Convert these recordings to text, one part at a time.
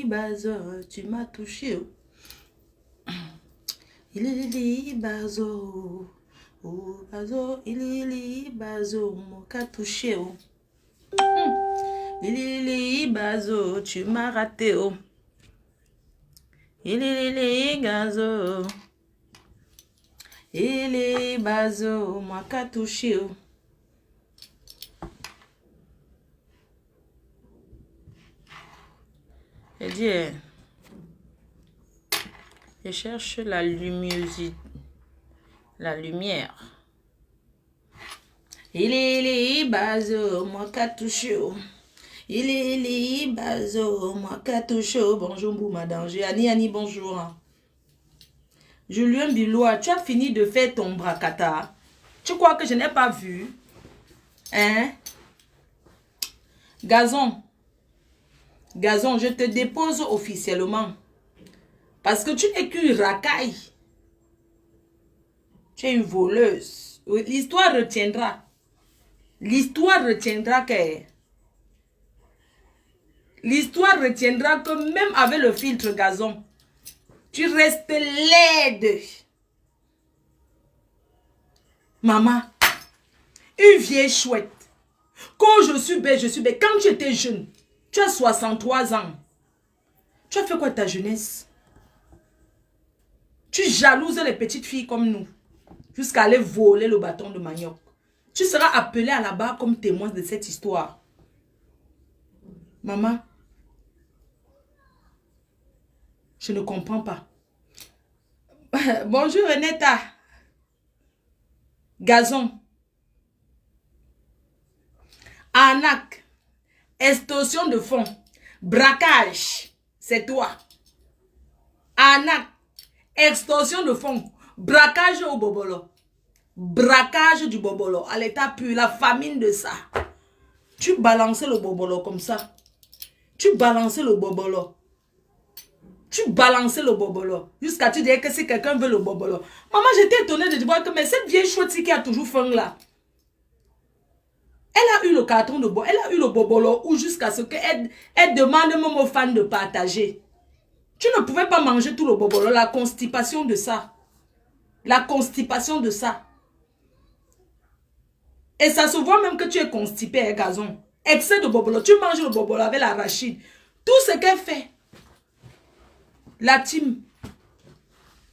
Bazo, tu m'as touché. Bazo. Oh, bazo, bazo, mon cas touché. Bazo, tu m'as raté. Gazo. Bazo, mon cas touché. Je dis, je cherche la luminosité, la lumière. Bazo, moi qu'a touché. Bazo, moi qu'a touché. Bonjour, madame. Annie, bonjour. Julien Bilois, tu as fini de faire ton bracata. Tu crois que je n'ai pas vu? Hein? Gazon, je te dépose officiellement. Parce que tu n'es qu'une racaille. Tu es une voleuse. L'histoire retiendra. L'histoire retiendra que... L'histoire retiendra que même avec le filtre gazon, tu restes laide. Maman, une vieille chouette. Quand je suis belle, je suis belle. Quand tu étais jeune, tu as 63 ans. Tu as fait quoi de ta jeunesse? Tu jalouses les petites filles comme nous. Jusqu'à aller voler le bâton de manioc. Tu seras appelé à la barre comme témoin de cette histoire. Maman, je ne comprends pas. Bonjour Renetta. Gazon. Arnaque. Extorsion de fonds. Braquage. C'est toi. Arnaque. Extorsion de fonds. Braquage au bobolo. Braquage du bobolo. À l'état pur. La famine de ça. Tu balançais le bobolo comme ça. Tu balançais le bobolo. Tu balançais le bobolo. Jusqu'à tu disais que si quelqu'un veut le bobolo. Maman, j'étais étonnée de voir que mais cette vieille chouette qui a toujours faim là. Elle a eu le carton de bois. Elle a eu le bobolo. Ou jusqu'à ce qu'elle demande même aux fans de partager. Tu ne pouvais pas manger tout le bobolo. La constipation de ça. La constipation de ça. Et ça se voit même que tu es constipé, hein, gazon. Excès de bobolo. Tu manges le bobolo avec l'arachide. Tout ce qu'elle fait. La team.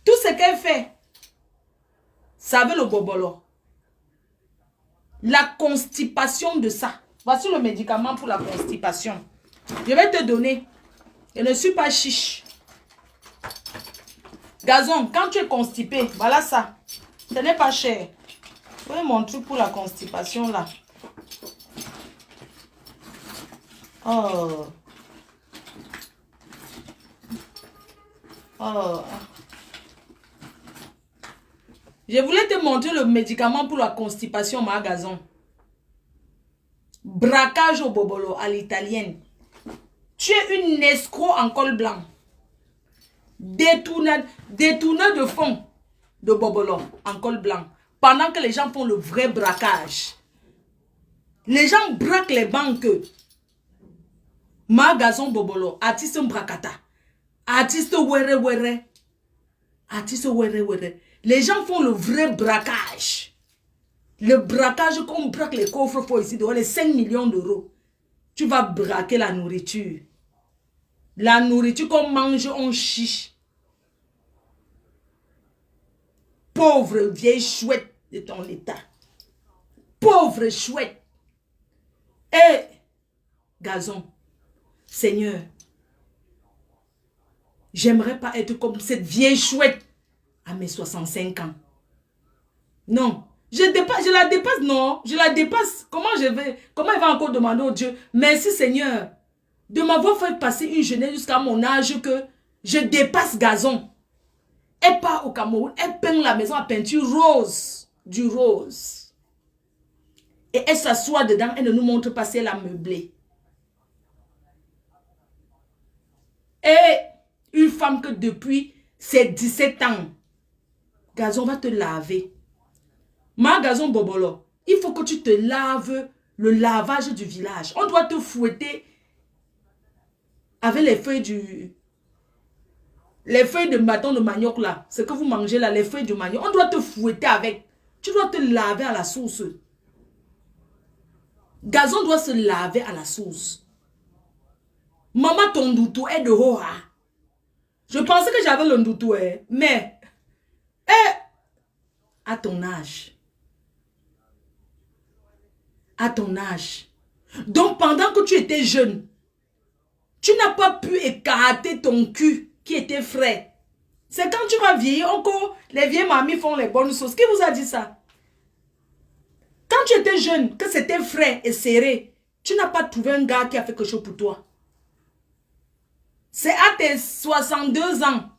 Tout ce qu'elle fait. Ça avec le bobolo. La constipation de ça. Voici le médicament pour la constipation. Je vais te donner. Je ne suis pas chiche. Gazon, quand tu es constipé, voilà ça. Ce n'est pas cher. Vous voyez mon truc pour la constipation là. Oh. Oh. Je voulais te montrer le médicament pour la constipation, ma gazon. Braquage au bobolo à l'italienne. Tu es une escroc en col blanc. Détourneur de fonds de bobolo en col blanc. Pendant que les gens font le vrai braquage. Les gens braquent les banques. Ma gazon bobolo, artiste bracata. Artiste were were. Artiste were were. Les gens font le vrai braquage. Le braquage qu'on braque les coffres forts ici, de les 5 millions d'euros. Tu vas braquer la nourriture. La nourriture qu'on mange, on chiche. Pauvre vieille chouette de ton état. Pauvre chouette. Et, gazon, Seigneur, j'aimerais pas être comme cette vieille chouette à mes 65 ans. Non, je la dépasse, non, je la dépasse. Comment elle va encore demander au Dieu, merci Seigneur, de m'avoir fait passer une jeunesse jusqu'à mon âge que je dépasse gazon. Elle part au Cameroun, elle peint la maison à peinture rose, du rose. Et elle s'assoit dedans, elle ne nous montre pas si elle a meublé. Et une femme que depuis ses 17 ans, gazon va te laver. Ma gazon bobolo, il faut que tu te laves Le lavage du village. On doit te fouetter avec les feuilles de bâton de manioc là. Ce que vous mangez là, les feuilles de manioc. On doit te fouetter avec. Tu dois te laver à la source. Gazon doit se laver à la source. Maman, ton doutou est de Hora. Je pensais que j'avais le doutou, mais à ton âge. À ton âge. Donc, pendant que tu étais jeune, tu n'as pas pu écarter ton cul qui était frais. C'est quand tu vas vieillir, encore les vieilles mamies font les bonnes choses. Qui vous a dit ça? Quand tu étais jeune, que c'était frais et serré, tu n'as pas trouvé un gars qui a fait quelque chose pour toi. C'est à tes 62 ans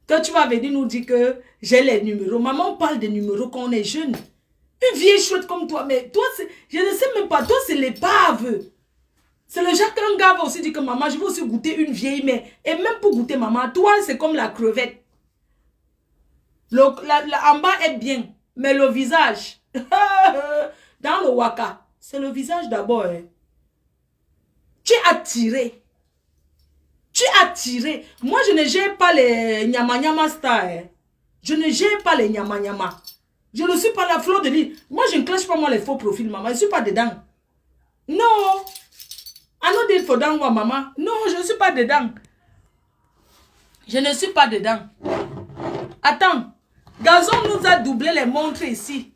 que tu vas venir nous dire que j'ai les numéros. Maman parle des numéros quand on est jeune. Une vieille chouette comme toi, mais toi, je ne sais même pas, toi c'est l'épave. C'est le genre qu'un gars va aussi dire que maman, je vais aussi goûter une vieille mère. Et même pour goûter maman, toi c'est comme la crevette. En bas est bien, mais le visage, dans le waka, c'est le visage d'abord. Tu es attiré. Tu es attiré. Moi, je ne gère pas les nyama star. Je ne gère pas les nyama. Je ne suis pas la fleur de l'île. Moi, je ne clash pas moi les faux profils, maman. Je ne suis pas dedans. Non. I know this for down, maman. Non, je ne suis pas dedans. Je ne suis pas dedans. Attends. Gazon nous a doublé les montres ici.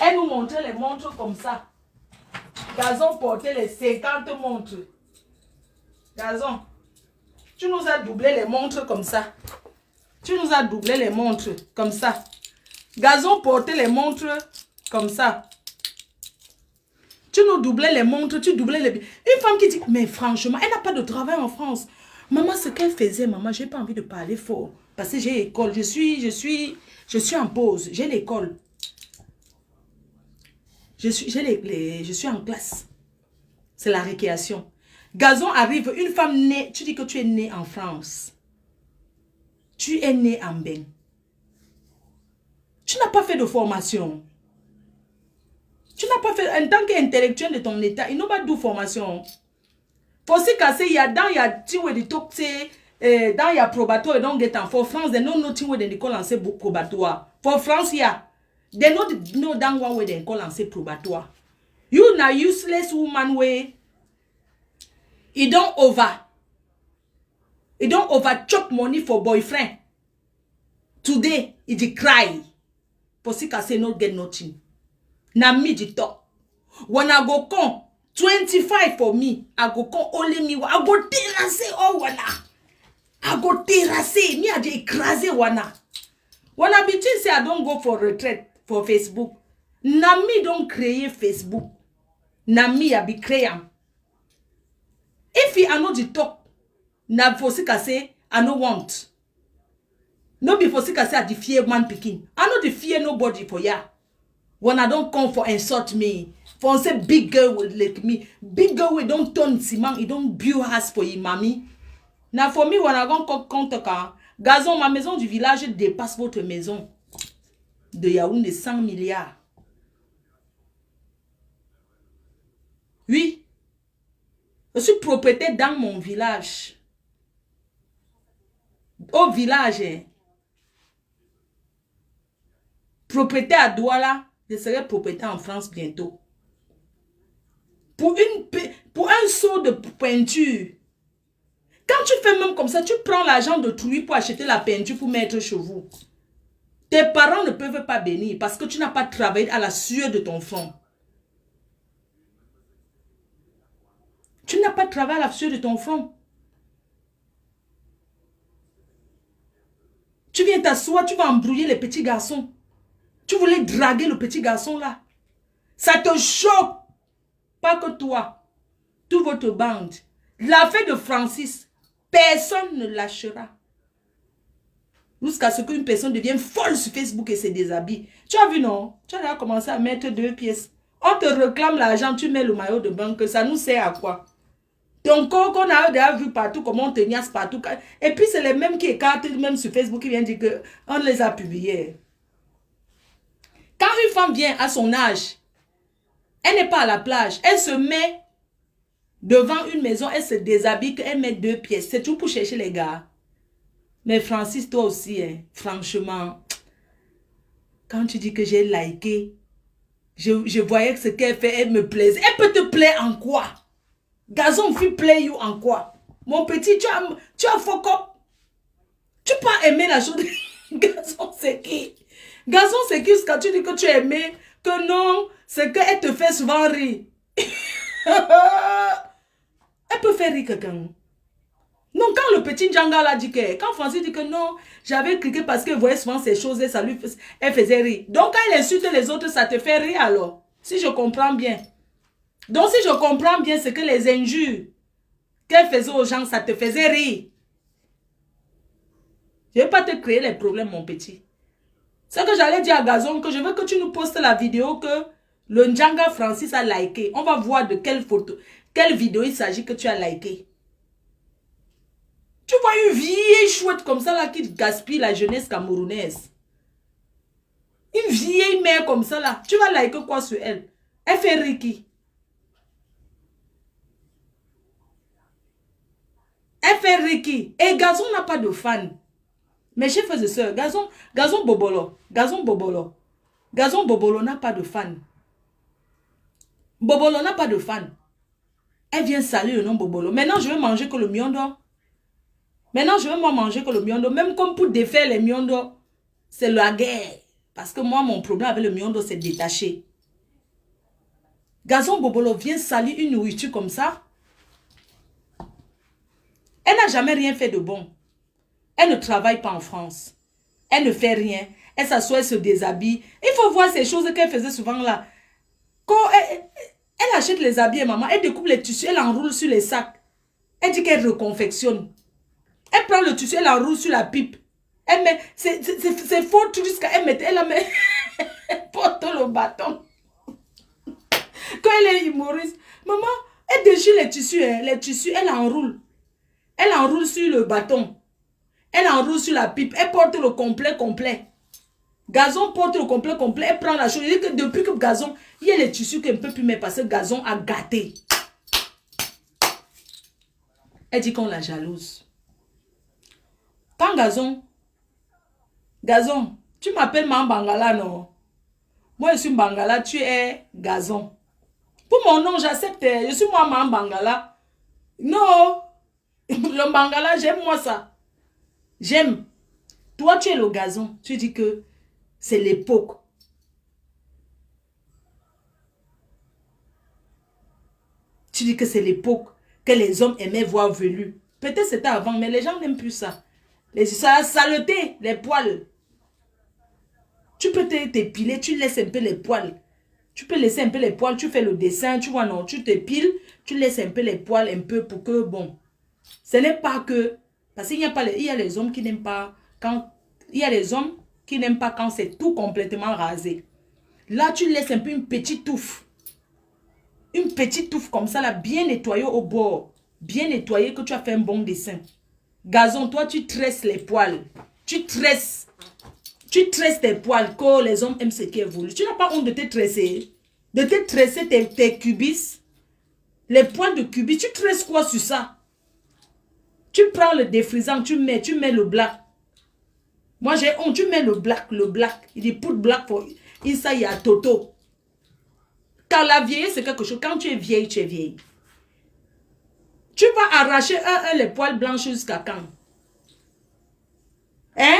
Elle nous montrait les montres comme ça. Gazon portait les 50 montres. Gazon, tu nous as doublé les montres comme ça. Tu nous as doublé les montres comme ça. Gazon portait les montres comme ça. Tu nous doublais les montres, tu doublais les... Une femme qui dit, mais franchement, elle n'a pas de travail en France. Maman, ce qu'elle faisait, maman, j'ai pas envie de parler fort. Parce que j'ai école, je suis en pause, j'ai l'école. Je suis en classe. C'est la récréation. Gazon arrive, une femme née, tu dis que tu es née en France. Tu es née en Ben. Tu n'as pas fait de formation. Tu n'as pas fait, en tant qu'intellectuel de ton état, il n'a pas de formation. Pour se casser, il y a dans il y a probatoire et donc for France, they know nothing where they call and say probatoire. For France, yeah, they know that one way they call and say probatoire. You na useless woman way. You don't over chop money for boyfriend. Today, it cry. For se casser, not get nothing. Na me the talk. When I go come 25 for me, I go come only me. I go terrasse all wana. I go terrasse me. I dey écraser wana. When I be say I don't go for retreat for Facebook. Na me don't create Facebook. Na me I be create. If you are not the talk, na for se say I no want. No be for se say I the fear man picking. I no the fear nobody for ya. When I don't come for insult me, for say big girl will like me, big girl will don't turn ciment, it don't build house for you, mamie. Now for me, when I go compte quand, Gazon, ma maison du village dépasse votre maison de Yaoundé 100 milliards. Oui, je suis propriétaire dans mon village. Au village, propriétaire à Douala. Je serai propriétaire en France bientôt. Pour un seau de peinture. Quand tu fais même comme ça, tu prends l'argent de Trouy pour acheter la peinture pour mettre chez vous. Tes parents ne peuvent pas bénir parce que tu n'as pas travaillé à la sueur de ton front. Tu n'as pas travaillé à la sueur de ton front. Tu viens t'asseoir, tu vas embrouiller les petits garçons. Tu voulais draguer le petit garçon là. Ça te choque. Pas que toi. Toute votre bande. L'affaire de Francis, personne ne lâchera. Jusqu'à ce qu'une personne devienne folle sur Facebook et se déshabille. Tu as vu, non? Tu as déjà commencé à mettre 2 pièces. On te réclame l'argent, tu mets le maillot de banque. Ça nous sert à quoi? Ton corps qu'on a déjà vu partout, comment on te niasse partout. Et puis c'est les mêmes qui écartent, même sur Facebook, qui viennent dire qu'on les a publiés. Quand une femme vient à son âge, Elle n'est pas à la plage. Elle se met devant une maison, elle se déshabille, elle met 2 pièces. C'est tout pour chercher les gars. Mais Francis, toi aussi, hein, franchement, quand tu dis que j'ai liké, je voyais que ce qu'elle fait, elle me plaisait. Elle peut te plaire en quoi? Gazon, fit play you en quoi? Mon petit, tu as fuck up. Tu peux pas aimer la chose. Gazon, c'est qui? Gazon, c'est qui quand tu dis que tu as aimé? Que non, c'est qu'elle te fait souvent rire. Elle peut faire rire quelqu'un. Non, quand le petit Djanga l'a dit que, quand Francis dit que non, j'avais cliqué parce qu'elle voyait souvent ces choses et ça lui elle faisait rire. Donc quand elle insulte les autres, ça te fait rire alors. Si je comprends bien. Donc si je comprends bien, c'est que les injures qu'elle faisait aux gens, ça te faisait rire. Je ne vais pas te créer les problèmes, mon petit. C'est que j'allais dire à Gazon que je veux que tu nous postes la vidéo que le Ndjanga Francis a liké. On va voir de quelle photo, quelle vidéo il s'agit que tu as liké. Tu vois une vieille chouette comme ça là qui gaspille la jeunesse camerounaise. Une vieille mère comme ça là. Tu vas liker quoi sur elle? Elle fait Ricky. Elle fait Ricky. Et Gazon n'a pas de fan. Mes chers frères et sœurs, Gazon Bobolo n'a pas de fan. Bobolo n'a pas de fan. Elle vient saluer le nom Bobolo. Maintenant, je vais manger que le miondo. Maintenant, je vais moi manger que le miondo. Même comme pour défaire les miondo, c'est la guerre. Parce que moi, mon problème avec le miondo, c'est détaché. Gazon Bobolo vient saluer une nourriture comme ça. Elle n'a jamais rien fait de bon. Elle ne travaille pas en France. Elle ne fait rien. Elle s'assoit, elle se déshabille. Il faut voir ces choses qu'elle faisait souvent là. Quand elle achète les habits, maman, elle découpe les tissus, elle enroule sur les sacs. Elle dit qu'elle reconfectionne. Elle prend le tissu, elle enroule sur la pipe. Elle met, c'est faux tout jusqu'à elle met, elle met, elle porte le bâton. Quand elle est humoriste, maman, elle déchire les tissus, elle enroule. Elle enroule sur le bâton. Elle enroule sur la pipe. Elle porte le complet. Gazon porte le complet. Elle prend la chose. Elle dit que depuis que Gazon, il y a les tissus qu'elle ne peut plus mettre parce que Gazon a gâté. Elle dit qu'on la jalouse. Quand Gazon, tu m'appelles Mam Bangala, non? Moi, je suis Bangala, tu es Gazon. Pour mon nom, j'accepte. Je suis moi Mam Bangala. Non. Le Bangala, j'aime moi ça. J'aime. Toi, tu es le Gazon. Tu dis que c'est l'époque. Tu dis que c'est l'époque que les hommes aimaient voir velu. Peut-être c'était avant, mais les gens n'aiment plus ça. La saleté, les poils. Tu peux t'épiler, tu laisses un peu les poils. Tu peux laisser un peu les poils, tu fais le dessin, tu vois, non, tu t'épiles, tu laisses un peu les poils, un peu pour que, bon, ce n'est pas que, parce qu'il n'y a pas, il y a les hommes qui n'aiment pas quand, il y a les hommes qui n'aiment pas quand c'est tout complètement rasé. Là, tu laisses un peu une petite touffe. Une petite touffe comme ça, là, bien nettoyée au bord. Bien nettoyée, que tu as fait un bon dessin. Gazon, toi, tu tresses les poils. Tu tresses tes poils, que les hommes aiment ce qui est voulu. Tu n'as pas honte de te tresser. De te tresser tes cubis. Les poils de cubis, tu tresses quoi sur ça? Tu prends le défrisant, tu mets le black. Moi, j'ai honte, tu mets le black. Il dit, put black for inside ya toto. Car la vieillesse, c'est quelque chose. Quand tu es vieille, tu es vieille. Tu vas arracher les poils blancs jusqu'à quand? Hein?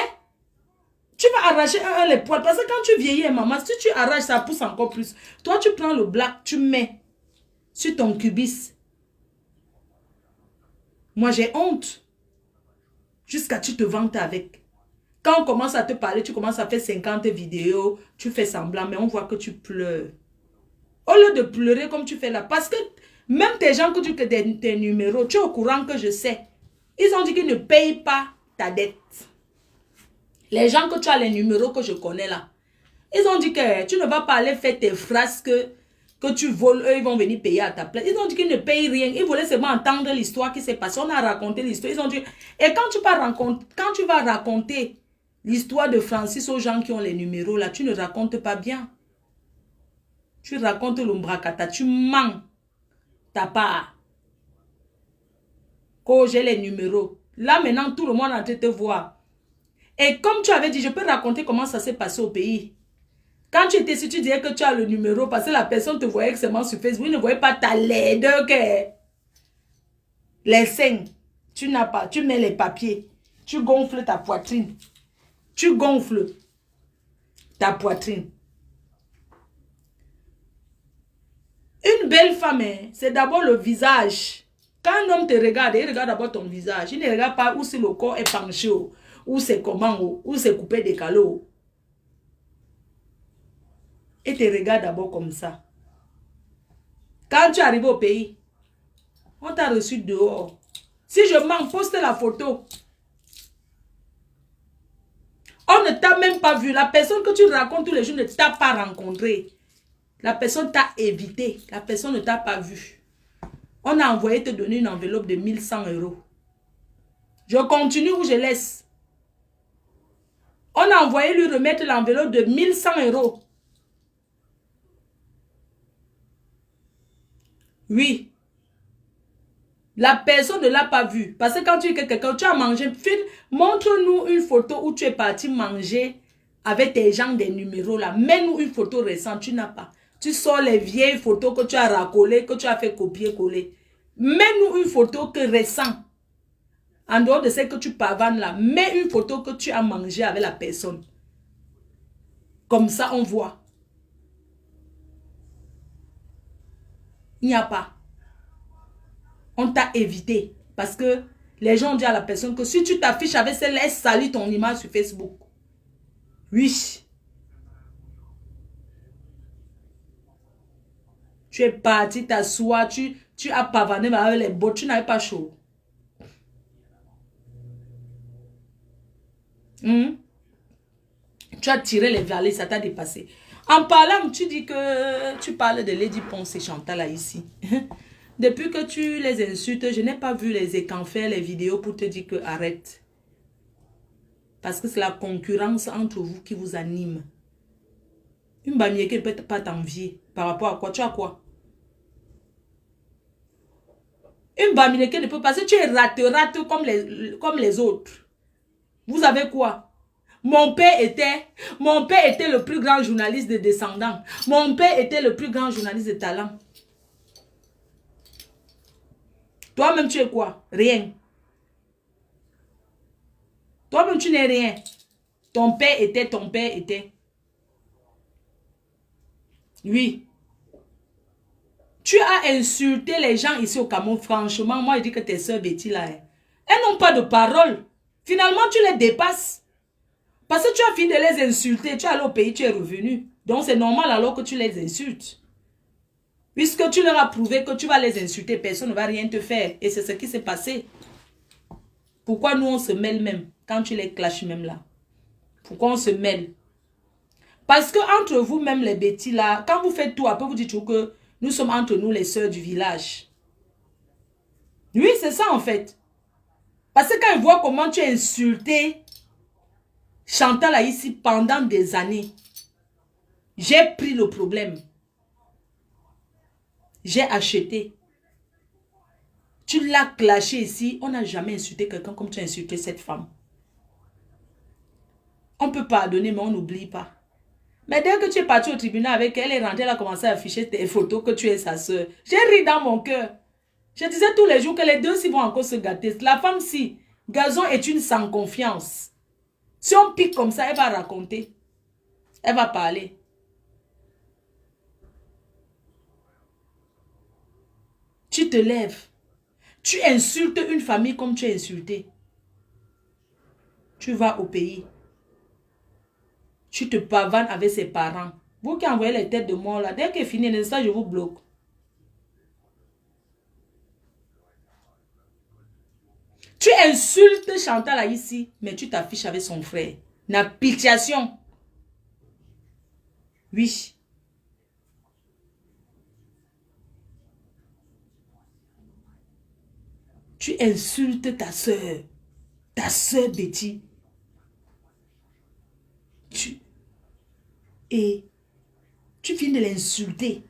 Tu vas arracher les poils. Parce que quand tu vieillis, maman, si tu arraches, ça pousse encore plus. Toi, tu prends le black, tu mets sur ton cubis. Moi, j'ai honte. Jusqu'à tu te vantes avec. Quand on commence à te parler, tu commences à faire 50 vidéos, tu fais semblant, mais on voit que tu pleures. Au lieu de pleurer comme tu fais là, parce que même tes gens que tu fais tes numéros, tu es au courant que je sais. Ils ont dit qu'ils ne payent pas ta dette. Les gens que tu as les numéros que je connais là, ils ont dit que tu ne vas pas aller faire tes phrases que tu voles, eux ils vont venir payer à ta place. Ils ont dit qu'ils ne payent rien. Ils voulaient seulement entendre l'histoire qui s'est passée. On a raconté l'histoire. Ils ont dit, et quand tu vas raconter l'histoire de Francis aux gens qui ont les numéros là, tu ne racontes pas bien. Tu racontes l'ombrakata, tu mens ta part. Quand j'ai les numéros. Là, maintenant, tout le monde est en train de te voir. Et comme tu avais dit, je peux raconter comment ça s'est passé au pays. Quand tu étais ici, tu disais que tu as le numéro parce que la personne te voyait seulement sur Facebook. Il ne voyait pas ta laideur. Les seins, tu n'as pas. Tu mets les papiers. Tu gonfles ta poitrine. Tu gonfles ta poitrine. Une belle femme, c'est d'abord le visage. Quand un homme te regarde, il regarde d'abord ton visage. Il ne regarde pas où si le corps est penché, où c'est comment, où c'est coupé des calots. Et te regarde d'abord comme ça. Quand tu arrives au pays, on t'a reçu dehors. Si je mens, poste la photo. On ne t'a même pas vu. La personne que tu racontes tous les jours ne t'a pas rencontré. La personne t'a évité. La personne ne t'a pas vu. On a envoyé te donner une enveloppe de 1100 €. Je continue ou je laisse? On a envoyé lui remettre l'enveloppe de 1100 €. Oui. La personne ne l'a pas vu. Parce que quand tu es quelqu'un, tu as mangé. Montre-nous une photo où tu es parti manger avec tes gens des numéros là. Mets-nous une photo récente. Tu n'as pas. Tu sors les vieilles photos que tu as racolées, que tu as fait copier-coller. Mets-nous une photo que récente. En dehors de celle que tu pavanes là. Mets une photo que tu as mangé avec la personne. Comme ça, on voit. Il n'y a pas. On t'a évité. Parce que les gens disent à la personne que si tu t'affiches avec celle, elle salit ton image sur Facebook. Oui. Tu es parti t'asseoir, tu as pavané avec les bottes, tu n'avais pas chaud. Tu as tiré les valets, ça t'a dépassé. En parlant, tu dis que tu parles de Lady Ponce et Chantal là ici. Depuis que tu les insultes, je n'ai pas vu les écrans faire les vidéos pour te dire que arrête. Parce que c'est la concurrence entre vous qui vous anime. Une bamier qui ne peut pas t'envier. Par rapport à quoi? Tu as quoi? Une bamier qui ne peut pas. Si tu es rate comme les autres. Vous avez quoi? Mon père était le plus grand journaliste de descendants. Mon père était le plus grand journaliste de talent. Toi-même, tu es quoi? Rien. Toi-même, tu n'es rien. Ton père était. Oui. Tu as insulté les gens ici au Cameroun. Franchement, moi, je dis que tes soeurs Betty là, elles n'ont pas de parole. Finalement, tu les dépasses. Parce que tu as fini de les insulter. Tu es allé au pays, tu es revenu. Donc, c'est normal alors que tu les insultes. Puisque tu leur as prouvé que tu vas les insulter, personne ne va rien te faire. Et c'est ce qui s'est passé. Pourquoi nous, on se mêle même quand tu les clashes même là? Pourquoi on se mêle? Parce que entre vous, même les bêtis là, quand vous faites tout, après vous dites toujours que nous sommes entre nous les sœurs du village. Oui, c'est ça en fait. Parce que quand ils voient comment tu as insulté Chantal là ici pendant des années, j'ai pris le problème. J'ai acheté. Tu l'as clashé ici. On n'a jamais insulté quelqu'un comme tu as insulté cette femme. On peut pardonner, mais on n'oublie pas. Mais dès que tu es parti au tribunal avec elle, elle est rentrée, elle a commencé à afficher tes photos que tu es sa soeur. J'ai ri dans mon cœur. Je disais tous les jours que les deux s'y vont encore se gâter. La femme-ci, Gazon est une sans confiance. Si on pique comme ça, elle va raconter. Elle va parler. Tu te lèves. Tu insultes une famille comme tu es insulté. Tu vas au pays. Tu te pavanes avec ses parents. Vous qui envoyez les têtes de mort là, dès que fini l'instant, je vous bloque. Tu insultes Chantal là ici, mais tu t'affiches avec son frère. N'application. Oui. Tu insultes ta soeur Betty. Et Tu viens de l'insulter.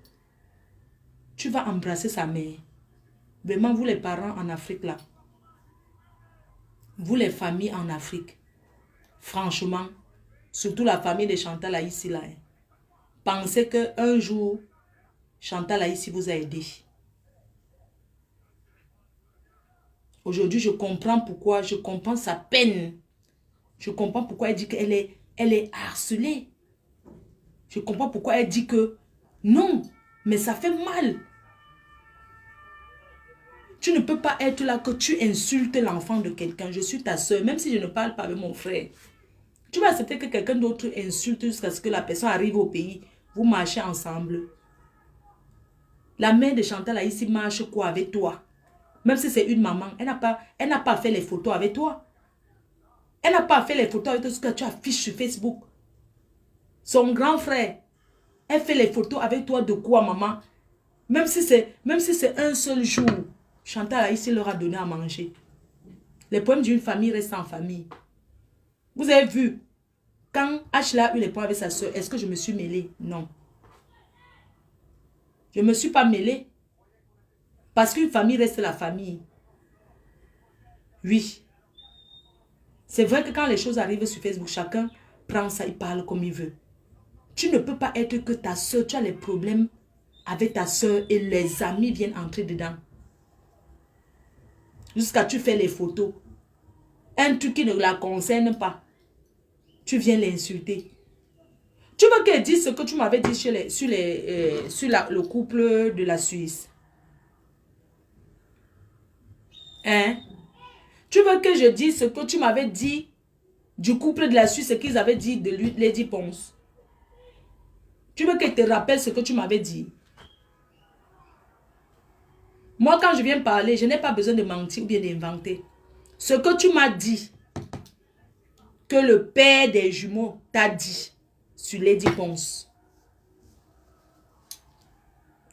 Tu vas embrasser sa mère. Vraiment, vous les parents en Afrique là. Vous les familles en Afrique. Franchement, surtout la famille de Chantal Haïssi là. Pensez qu'un jour, Chantal Haïssi vous a aidé. Aujourd'hui, je comprends pourquoi, je comprends sa peine. Je comprends pourquoi elle dit qu'elle est harcelée. Je comprends pourquoi elle dit que non, mais ça fait mal. Tu ne peux pas être là que tu insultes l'enfant de quelqu'un. Je suis ta soeur, même si je ne parle pas avec mon frère. Tu vas accepter que quelqu'un d'autre insulte jusqu'à ce que la personne arrive au pays. Vous marchez ensemble. La mère de Chantal Haïssi marche quoi avec toi? Même si c'est une maman, elle n'a pas fait les photos avec toi. Elle n'a pas fait les photos avec toi, ce que tu affiches sur Facebook. Son grand frère, elle fait les photos avec toi de quoi, maman? Même si c'est un seul jour, Chantal Haïssi leur a donné à manger. Les problèmes d'une famille restent en famille. Vous avez vu, quand Ashla a eu les problèmes avec sa soeur, est-ce que je me suis mêlée? Non. Je ne me suis pas mêlée. Parce qu'une famille reste la famille. Oui. C'est vrai que quand les choses arrivent sur Facebook, chacun prend ça, il parle comme il veut. Tu ne peux pas être que ta soeur, tu as les problèmes avec ta soeur et les amis viennent entrer dedans. Jusqu'à tu fais les photos. Un truc qui ne la concerne pas. Tu viens l'insulter. Tu veux qu'elle dise ce que tu m'avais dit sur le couple de la Suisse? Hein? Tu veux que je dise ce que tu m'avais dit du couple de la Suisse, ce qu'ils avaient dit de lui, Lady Ponce? Tu veux qu'elle te rappelle ce que tu m'avais dit? Moi, quand je viens parler, je n'ai pas besoin de mentir ou bien d'inventer. Ce que tu m'as dit, que le père des jumeaux t'a dit sur Lady Ponce.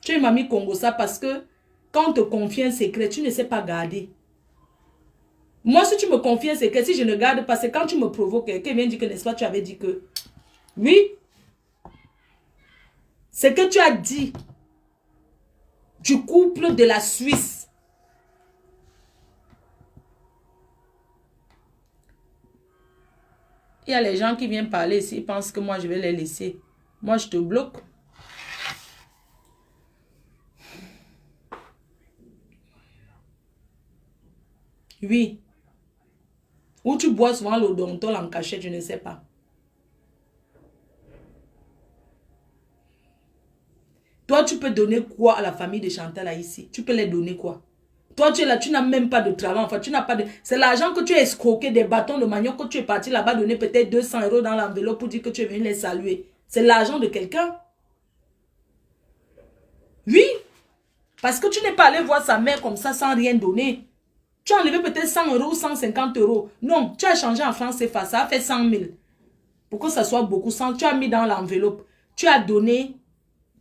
Tu es mamie Congo ça parce que quand on te confie un secret, tu ne sais pas garder. Moi, si tu me confies un secret, si je ne garde pas, c'est quand tu me provoques, quelqu'un vient dire que, n'est-ce pas, tu avais dit que... Oui. C'est que tu as dit du couple de la Suisse. Il y a les gens qui viennent parler ici, ils pensent que moi, je vais les laisser. Moi, je te bloque. Oui. Ou tu bois souvent l'odontol en cachette, je ne sais pas. Toi, tu peux donner quoi à la famille de Chantal ici? Tu peux les donner quoi? Toi, tu es là, tu n'as même pas de travail. Enfin, tu n'as pas de... C'est l'argent que tu as escroqué des bâtons de manioc que tu es parti là-bas donner peut-être 200 € dans l'enveloppe pour dire que tu es venu les saluer. C'est l'argent de quelqu'un. Oui. Parce que tu n'es pas allé voir sa mère comme ça sans rien donner. Tu as enlevé peut-être 100 € ou 150 €. Non, tu as changé en francs CFA. Ça a fait 100 000. Pour que ça soit beaucoup. Tu as mis dans l'enveloppe. Tu as donné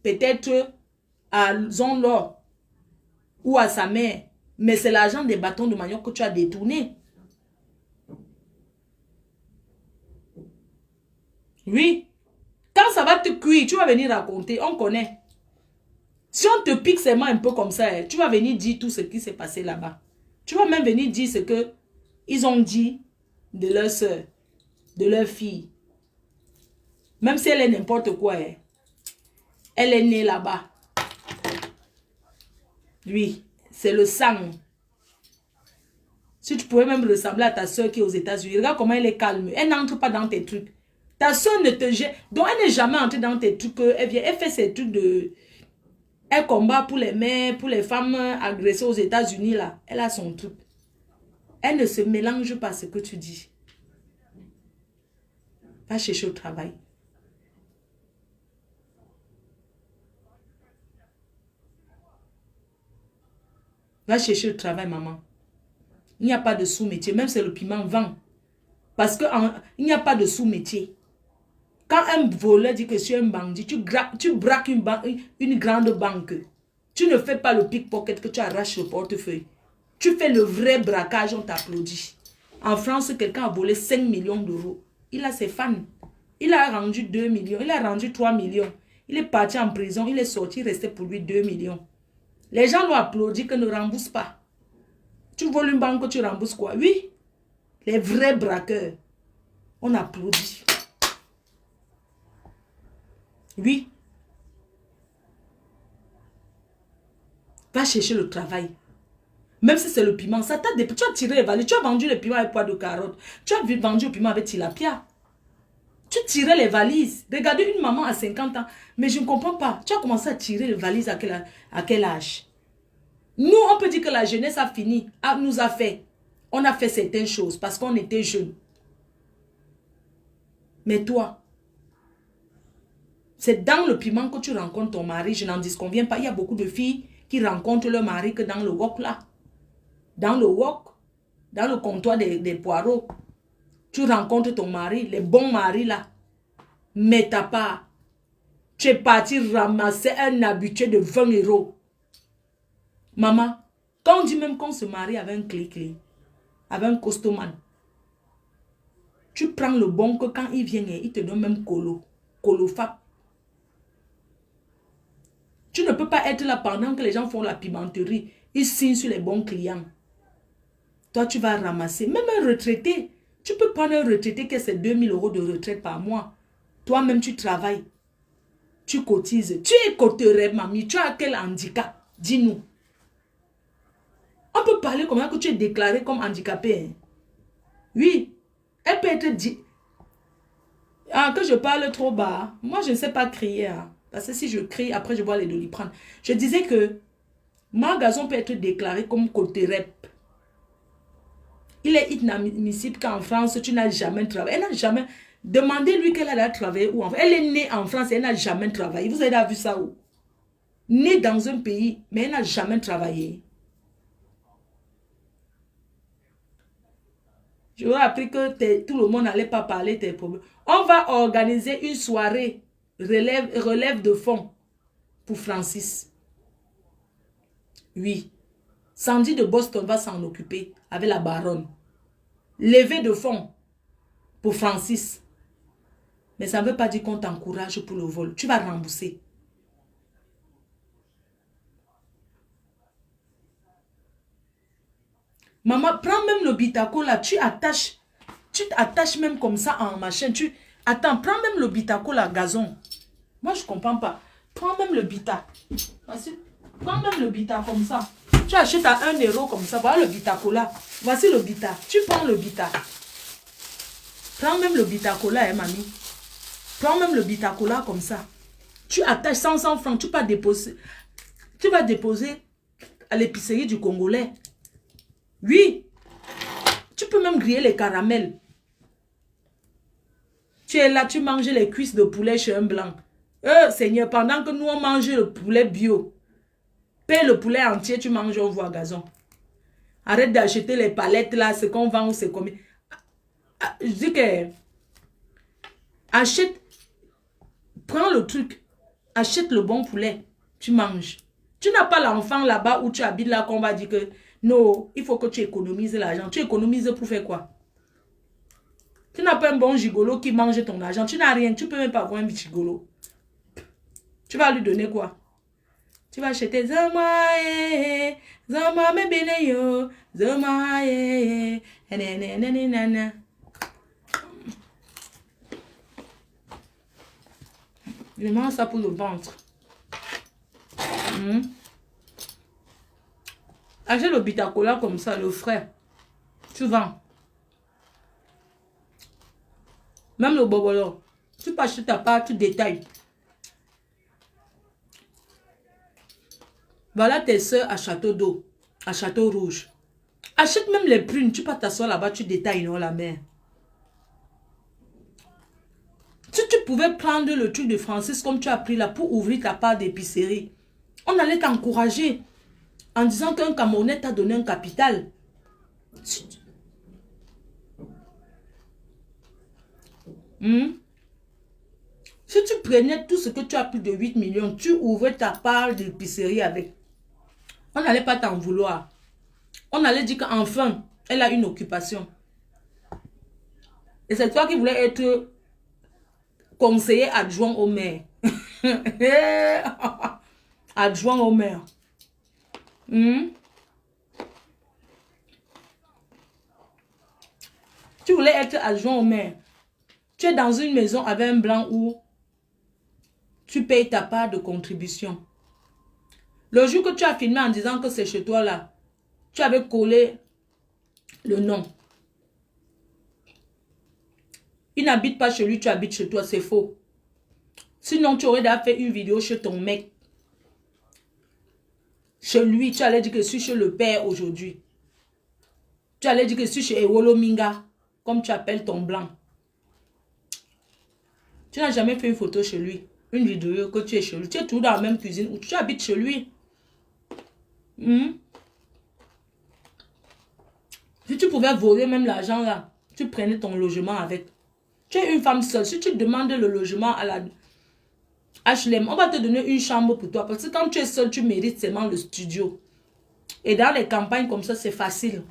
peut-être à Zonlor ou à sa mère. Mais c'est l'argent des bâtons de manioc que tu as détourné. Oui. Quand ça va te cuire, tu vas venir raconter. On connaît. Si on te pique ses mains un peu comme ça, tu vas venir dire tout ce qui s'est passé là-bas. Tu vas même venir dire ce que ils ont dit de leur soeur, de leur fille. Même si elle est n'importe quoi. Elle est née là-bas. Oui, c'est le sang. Si tu pouvais même ressembler à ta soeur qui est aux États-Unis, regarde comment elle est calme. Elle n'entre pas dans tes trucs. Ta soeur ne te jette. Donc elle n'est jamais entrée dans tes trucs. Elle fait ses trucs de... Elle combat pour les mères, pour les femmes agressées aux États-Unis là. Elle a son truc. Elle ne se mélange pas à ce que tu dis. Va chercher au travail. Va chercher le travail, maman. Il n'y a pas de sous-métier. Même si le piment vend. Parce qu'il n'y a pas de sous-métier. Quand un voleur dit que tu es un bandit, tu braques une grande banque. Tu ne fais pas le pickpocket que tu arraches le portefeuille. Tu fais le vrai braquage, on t'applaudit. En France, quelqu'un a volé 5 millions d'euros. Il a ses fans. Il a rendu 2 millions. Il a rendu 3 millions. Il est parti en prison, il est sorti, il restait pour lui 2 millions. Les gens l'ont applaudi que ne rembourse pas. Tu voles une banque, tu rembourses quoi? Oui. Les vrais braqueurs. On applaudit. Oui. Va chercher le travail. Même si c'est le piment, ça t'a tu as tiré les valises, tu as vendu le piment avec poids de carotte. Tu as vendu le piment avec tilapia. Tu tirais les valises. Regardez une maman à 50 ans. Mais je ne comprends pas. Tu as commencé à tirer les valises à quel âge? Nous, on peut dire que la jeunesse a fini. Nous a fait. On a fait certaines choses parce qu'on était jeunes. Mais toi, c'est dans le piment que tu rencontres ton mari. Je n'en disconviens pas. Il y a beaucoup de filles qui rencontrent leur mari que dans le wok là. Dans le wok, dans le comptoir des poireaux. Tu rencontres ton mari, les bons maris là. Mais t'as pas. Tu es parti ramasser un habitué de 20 euros. Maman, quand on dit même qu'on se marie avec un clé-clé, avec un costoman, tu prends le bon que quand il vient, il te donne même colofap. Tu ne peux pas être là pendant que les gens font la pimenterie. Ils signent sur les bons clients. Toi, tu vas ramasser. Même un retraité. Tu peux prendre un retraité qui a ses 2000 euros de retraite par mois. Toi-même, tu travailles. Tu cotises. Tu es coterelle, mamie. Tu as quel handicap? Dis-nous. On peut parler comme ça que tu es déclaré comme handicapé. Hein? Oui. Elle peut être dit. Ah, que je parle trop bas. Moi, je ne sais pas crier. Hein? Parce que si je crie, après, je vois les doliprane. Je disais que Marc Gazon peut être déclaré comme coterelle. Il est inadmissible qu'en France, tu n'as jamais travaillé. Elle n'a jamais... Demandez-lui qu'elle a travaillé où. Elle est née en France et elle n'a jamais travaillé. Vous avez vu ça où? Née dans un pays, mais elle n'a jamais travaillé. J'aurais appris que tout le monde n'allait pas parler tes problèmes. On va organiser une soirée relève de fonds pour Francis. Oui. Sandy de Boston va s'en occuper avec la baronne. Lever de fonds pour Francis. Mais ça ne veut pas dire qu'on t'encourage pour le vol. Tu vas rembourser. Maman, prends même le bitaco là. Tu t'attaches même comme ça en machin. Attends, prends même le bitaco là, gazon. Moi, je ne comprends pas. Prends même le bita. Voici. Prends même le bita comme ça. Tu achètes à 1 euro comme ça. Voilà le bitaco là. Voici le bita. Tu prends le bita. Prends même le bitaco là, hein, mamie. Prends même le bitacola comme ça. Tu attaches 500 francs. Tu vas déposer à l'épicerie du Congolais. Oui. Tu peux même griller les caramels. Tu es là, tu manges les cuisses de poulet chez un blanc. Seigneur, pendant que nous on mange le poulet bio. Paye le poulet entier, tu manges au voie gazon. Arrête d'acheter les palettes là, ce qu'on vend ou c'est combien. Je dis que... Achète... Prends le truc, achète le bon poulet, tu manges. Tu n'as pas l'enfant là-bas où tu habites là qu'on va dire que non, il faut que tu économises l'argent. Tu économises pour faire quoi? Tu n'as pas un bon gigolo qui mange ton argent. Tu n'as rien, tu peux même pas avoir un gigolo. Tu vas lui donner quoi? Tu vas acheter Zama me beneyo, Zama nanana. Je mange ça pour le ventre. Achète le bitacola comme ça, le frais. Tu vends. Même le bobolo. Tu peux acheter ta part, tu détailles. Voilà tes soeurs à Château d'eau, à Château Rouge. Achète même les prunes. Tu peux t'asseoir là-bas, tu détailles non, la mer. Si tu pouvais prendre le truc de Francis comme tu as pris là pour ouvrir ta part d'épicerie, on allait t'encourager en disant qu'un Camerounais t'a donné un capital. Si tu prenais tout ce que tu as pris de 8 millions, tu ouvrais ta part d'épicerie avec. On n'allait pas t'en vouloir. On allait dire qu'enfin, elle a une occupation. Et c'est toi qui voulais être conseiller adjoint au maire. Adjoint au maire. Hmm? Tu voulais être adjoint au maire. Tu es dans une maison avec un blanc où tu payes ta part de contribution. Le jour que tu as filmé en disant que c'est chez toi là, tu avais collé le nom. Il n'habite pas chez lui, tu habites chez toi, c'est faux. Sinon, tu aurais déjà fait une vidéo chez ton mec. Chez lui, tu allais dire que je suis chez le père aujourd'hui. Tu allais dire que je suis chez Ewolo Minga, comme tu appelles ton blanc. Tu n'as jamais fait une photo chez lui. Une vidéo que tu es chez lui. Tu es toujours dans la même cuisine où tu habites chez lui. Si tu pouvais voler même l'argent là, tu prenais ton logement avec. Tu es une femme seule. Si tu demandes le logement à la HLM, on va te donner une chambre pour toi. Parce que quand tu es seule, tu mérites seulement le studio. Et dans les campagnes comme ça, c'est facile.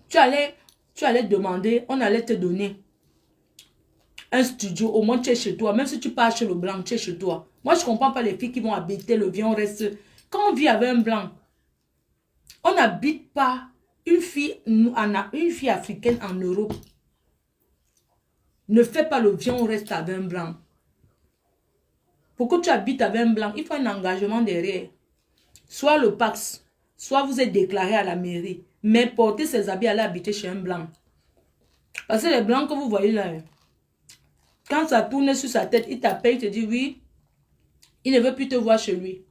Tu allais demander, on allait te donner un studio. Au moins, tu es chez toi. Même si tu pars chez le blanc, tu es chez toi. Moi, je ne comprends pas les filles qui vont habiter le vieux, on reste. Quand on vit avec un blanc, on n'habite pas une fille africaine en Europe. Ne fais pas le vieux, on reste avec un blanc. Pour que tu habites avec un blanc, il faut un engagement derrière. Soit le Pax, soit vous êtes déclaré à la mairie. Mais porter ses habits, aller habiter chez un blanc. Parce que les blancs que vous voyez là, quand ça tourne sur sa tête, il t'appelle, il te dit oui, il ne veut plus te voir chez lui.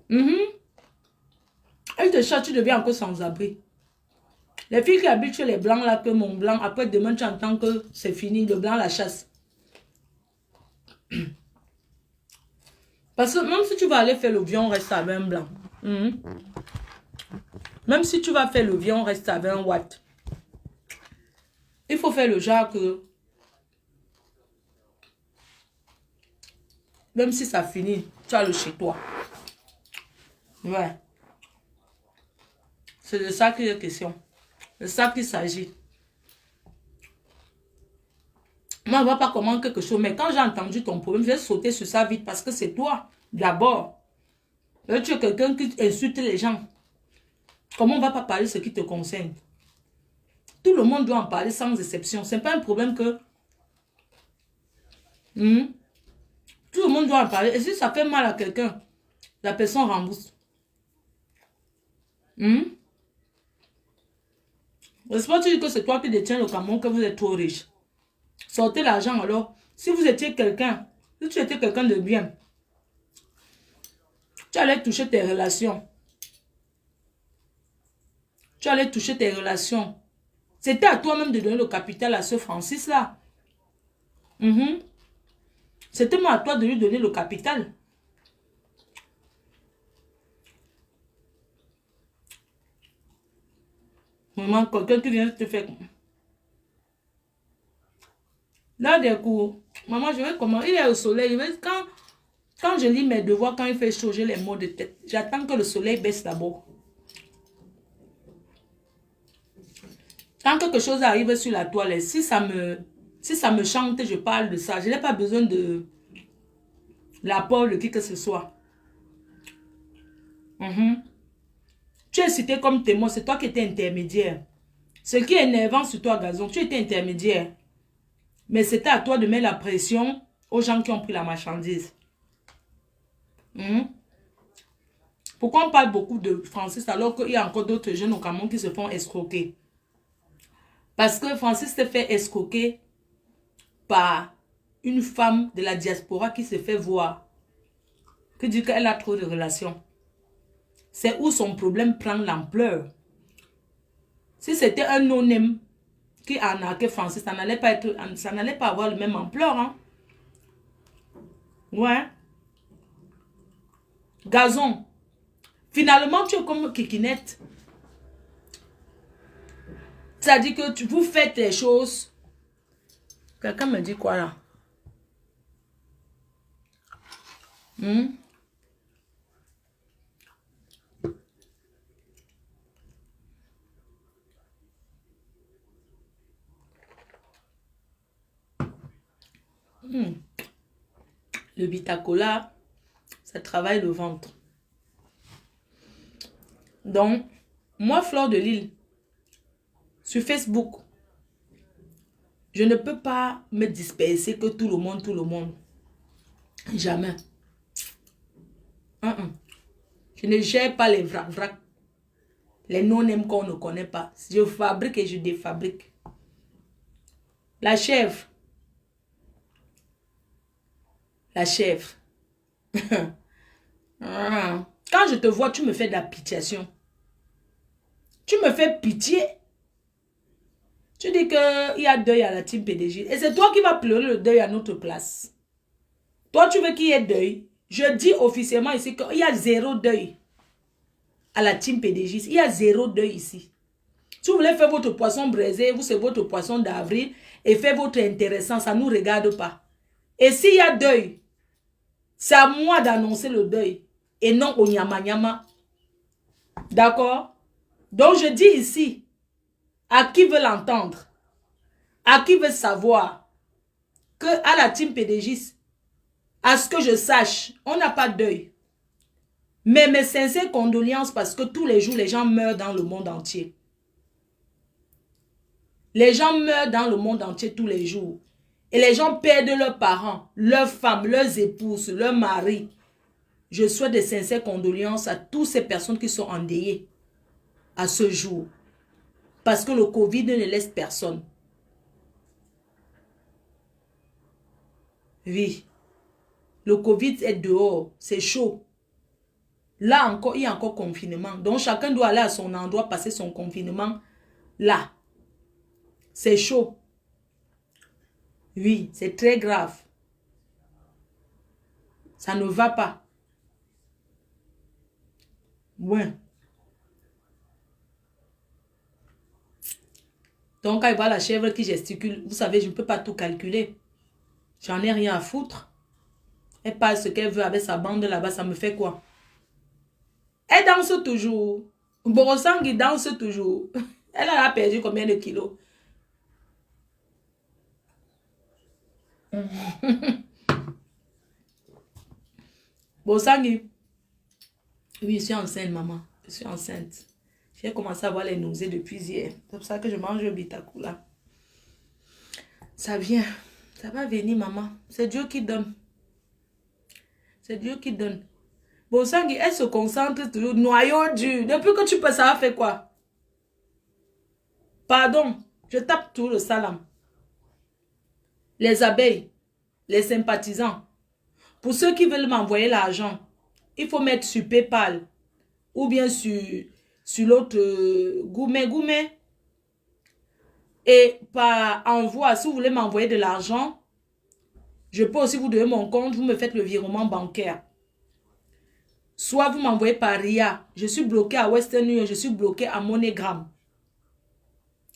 Elle te chasse, tu deviens encore sans abri. Les filles qui habitent chez les blancs là, que mon blanc, après demain tu entends que c'est fini, le blanc la chasse. Parce que même si tu vas aller faire le vieux, on reste avec un blanc. Même si tu vas faire le vieux, on reste avec un watt. Il faut faire le genre que même si ça finit, tu as le chez toi. Ouais. C'est de ça qu'il est question. C'est de ça qu'il s'agit. Moi, je ne vois pas comment quelque chose. Mais quand j'ai entendu ton problème, j'ai sauté sur ça vite parce que c'est toi, d'abord. Là, tu es quelqu'un qui insulte les gens. Comment on ne va pas parler de ce qui te concerne? Tout le monde doit en parler sans exception. Ce n'est pas un problème que... Tout le monde doit en parler. Et si ça fait mal à quelqu'un, la personne rembourse. C'est pas dire que c'est toi qui détiens le Cameroun, que vous êtes trop riche. Sortez l'argent alors. Si vous étiez quelqu'un, si tu étais quelqu'un de bien, tu allais toucher tes relations. Tu allais toucher tes relations. C'était à toi-même de donner le capital à ce Francis-là. C'était moi à toi de lui donner le capital. Maman, quelqu'un qui vient te faire... Là, des coups, maman, je vais comment? Il est au soleil. Quand je lis mes devoirs, quand il fait chaud, j'ai les maux de tête. J'attends que le soleil baisse d'abord. Quand quelque chose arrive sur la toile, si ça me chante, je parle de ça. Je n'ai pas besoin de l'apport de qui que ce soit. Tu es cité comme témoin, c'est toi qui étais intermédiaire. Ce qui est énervant sur toi, Gazon, tu étais intermédiaire. Mais c'était à toi de mettre la pression aux gens qui ont pris la marchandise. Pourquoi on parle beaucoup de Francis alors qu'il y a encore d'autres jeunes au Cameroun qui se font escroquer? Parce que Francis s'est fait escroquer par une femme de la diaspora qui se fait voir, qui dit qu'elle a trop de relations. C'est où son problème prend l'ampleur. Si c'était un non-name qui a arnaqué Francis, ça n'allait pas avoir le même ampleur. Hein? Ouais. Gazon. Finalement, tu es comme Kikinette. C'est-à-dire que vous faites les choses. Quelqu'un me dit quoi là? Le Vitacola, ça travaille le ventre. Donc, moi, Fleur de Lille, sur Facebook, je ne peux pas me disperser que tout le monde. Jamais. Je ne gère pas les vrac. Les non-aiment qu'on ne connaît pas. Je fabrique et je défabrique. La chèvre. La chèvre. Quand je te vois, tu me fais de la pitiation. Tu me fais pitié. Tu dis qu'il y a deuil à la team PDG. Et c'est toi qui vas pleurer le deuil à notre place. Toi, tu veux qu'il y ait deuil. Je dis officiellement ici qu'il y a 0 deuil à la team PDG. Il y a 0 deuil ici. Si vous voulez faire votre poisson braisé, vous c'est votre poisson d'avril et faire votre intéressant, ça ne nous regarde pas. Et s'il y a deuil, c'est à moi d'annoncer le deuil et non au nyama nyama. D'accord? Donc je dis ici, à qui veut l'entendre, à qui veut savoir, que à la team PDG, à ce que je sache, on n'a pas de deuil. Mais mes sincères condoléances parce que tous les jours, les gens meurent dans le monde entier. Les gens meurent dans le monde entier tous les jours. Et les gens perdent leurs parents, leurs femmes, leurs épouses, leurs maris. Je souhaite des sincères condoléances à toutes ces personnes qui sont endeuillées à ce jour. Parce que le Covid ne laisse personne. Oui. Le Covid est dehors. C'est chaud. Là encore, il y a encore confinement. Donc chacun doit aller à son endroit, passer son confinement là. C'est chaud. Oui, c'est très grave. Ça ne va pas. Ouais. Donc, quand il voit la chèvre qui gesticule, vous savez, je ne peux pas tout calculer. J'en ai rien à foutre. Elle parle ce qu'elle veut avec sa bande là-bas, ça me fait quoi? Elle danse toujours. Borosangui danse toujours. Elle a perdu combien de kilos? Borosangui. Oui, je suis enceinte, maman. Je suis enceinte. J'ai commencé à avoir les nausées depuis hier. C'est pour ça que je mange le Vitacola. Ça vient. Ça va venir, maman. C'est Dieu qui donne. C'est Dieu qui donne. Borosangui, elle se concentre toujours. Noyau dur. Depuis que tu peux, ça va faire quoi? Pardon. Je tape tout le salam. Les abeilles. Les sympathisants. Pour ceux qui veulent m'envoyer l'argent, il faut mettre sur PayPal. Ou bien sur l'autre Goumet. Et par envoi, si vous voulez m'envoyer de l'argent, je peux aussi vous donner mon compte, vous me faites le virement bancaire. Soit vous m'envoyez par RIA. Je suis bloqué à Western Union, je suis bloqué à MoneyGram.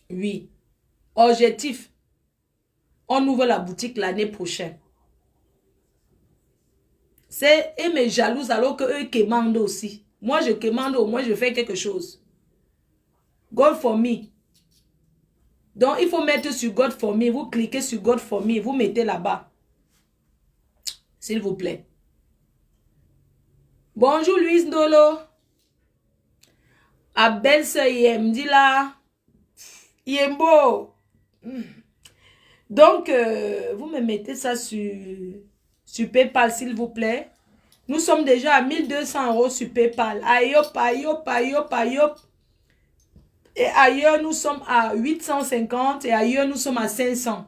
Oui. Objectif. On ouvre la boutique l'année prochaine. Et mes jalouses alors qu'eux commandent aussi. Moi, je commande, au moins je fais quelque chose. God for me. Donc, il faut mettre sur God for me. Vous cliquez sur God for me. Vous mettez là-bas. S'il vous plaît. Bonjour, Louise Ndolo. Abel Seyem, dit là. Yembo. Donc, vous me mettez ça sur PayPal, s'il vous plaît. Nous sommes déjà à 1200 € sur PayPal. Ayop, ayop, ayop, ayop. Et ailleurs, nous sommes à 850 et ailleurs, nous sommes à 500.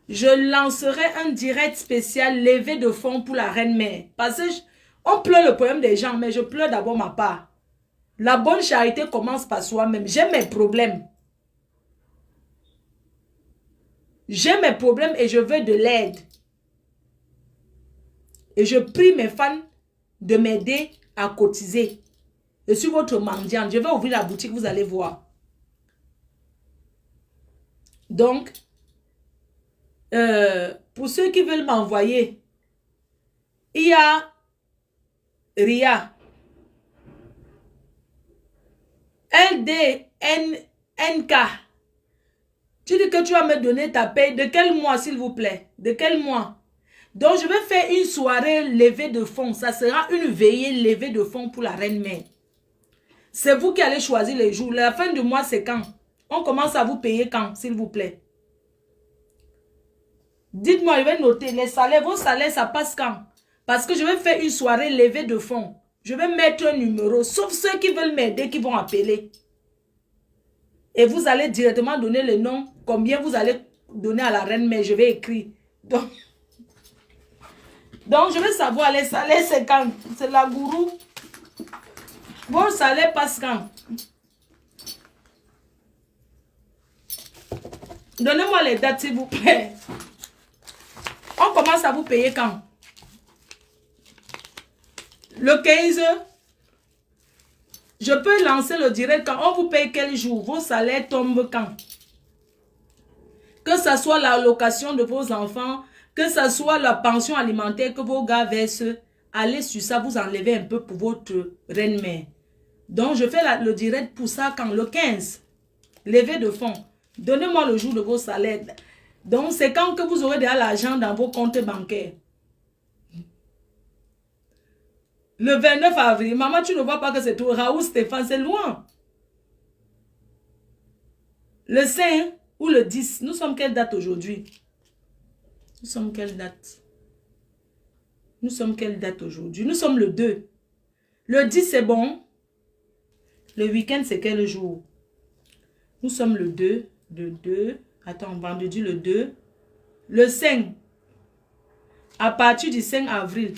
Je lancerai un direct spécial levé de fonds pour la reine-mère. Parce que on pleure le problème des gens, mais je pleure d'abord ma part. La bonne charité commence par soi-même. J'ai mes problèmes. J'ai mes problèmes et je veux de l'aide. Et je prie mes fans de m'aider à cotiser. Je suis votre mendiante. Je vais ouvrir la boutique, vous allez voir. Donc, pour ceux qui veulent m'envoyer, il y a RIA. LDNK. Tu dis que tu vas me donner ta paye. De quel mois, s'il vous plaît? De quel mois? Donc, je vais faire une soirée levée de fonds. Ça sera une veillée levée de fonds pour la reine-mère. C'est vous qui allez choisir les jours. La fin du mois, c'est quand? On commence à vous payer quand, s'il vous plaît? Dites-moi, je vais noter. Les salaires, vos salaires, ça passe quand? Parce que je vais faire une soirée levée de fonds. Je vais mettre un numéro. Sauf ceux qui veulent m'aider, qui vont appeler. Et vous allez directement donner le nom. Combien vous allez donner à la reine-mère. Je vais écrire. Donc, je vais savoir les salaires, c'est quand? C'est la gourou. Vos salaires passent quand? Donnez-moi les dates, s'il vous plaît. On commence à vous payer quand? Le 15. Je peux lancer le direct quand? On vous paye quel jour? Vos salaires tombent quand? Que ce soit l'allocation de vos enfants, que ce soit la pension alimentaire que vos gars versent, allez sur ça, vous enlevez un peu pour votre reine-mère. Donc, je fais le direct pour ça quand? Le 15. Levée de fonds. Donnez-moi le jour de vos salaires. Donc, c'est quand que vous aurez déjà l'argent dans vos comptes bancaires. Le 29 avril. Maman, tu ne vois pas que c'est tout. Raoul Stéphane, c'est loin. Le 5 ou le 10. Nous sommes quelle date aujourd'hui? Nous sommes quelle date? Nous sommes quelle date aujourd'hui? Nous sommes le 2. Le 10, c'est bon. Le week-end, c'est quel jour? Nous sommes le 2. Le 2. Attends, vendredi le 2. Le 5. À partir du 5 avril.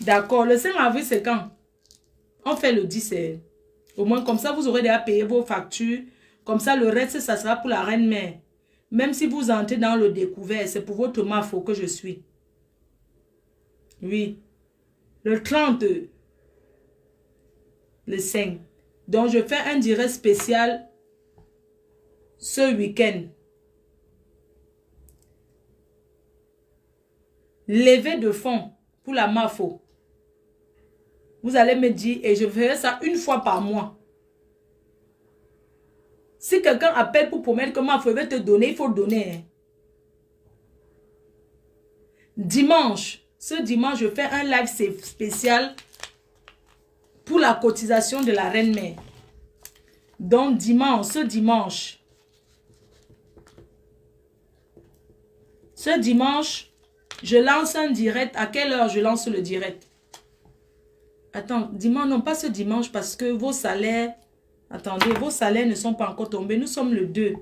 D'accord. Le 5 avril, c'est quand? On fait le 10. Au moins, comme ça, vous aurez déjà payé vos factures. Comme ça, le reste, ça sera pour la reine-mère. Même si vous entrez dans le découvert, c'est pour votre mafo que je suis. Oui. Le 30. Le 5. Donc, je fais un direct spécial ce week-end. Levée de fonds pour la mafo. Vous allez me dire, et je ferai ça une fois par mois. Si quelqu'un appelle pour promettre que mafo veut te donner, il faut donner. Hein. Dimanche, ce dimanche, je fais un live spécial pour la cotisation de la reine-mère. Donc, dimanche, ce dimanche, je lance un direct. À quelle heure je lance le direct? Attends, dimanche, non, pas ce dimanche parce que vos salaires... Attendez, vos salaires ne sont pas encore tombés. Nous sommes le 2.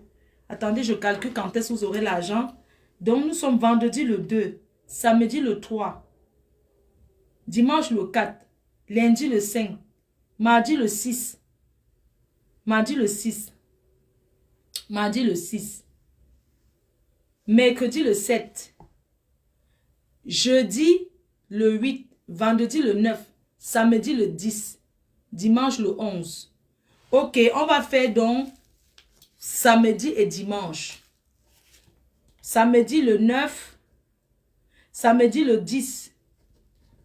Attendez, je calcule quand est-ce que vous aurez l'argent. Donc, nous sommes vendredi le 2. Samedi le 3. Dimanche le 4. Lundi le 5. Mardi le 6. Mardi le 6. Mardi le 6. Mercredi le 7. Jeudi le 8. Vendredi le 9. Samedi le 10. Dimanche le 11. Ok, on va faire donc samedi et dimanche. Samedi le 9. Samedi le 10.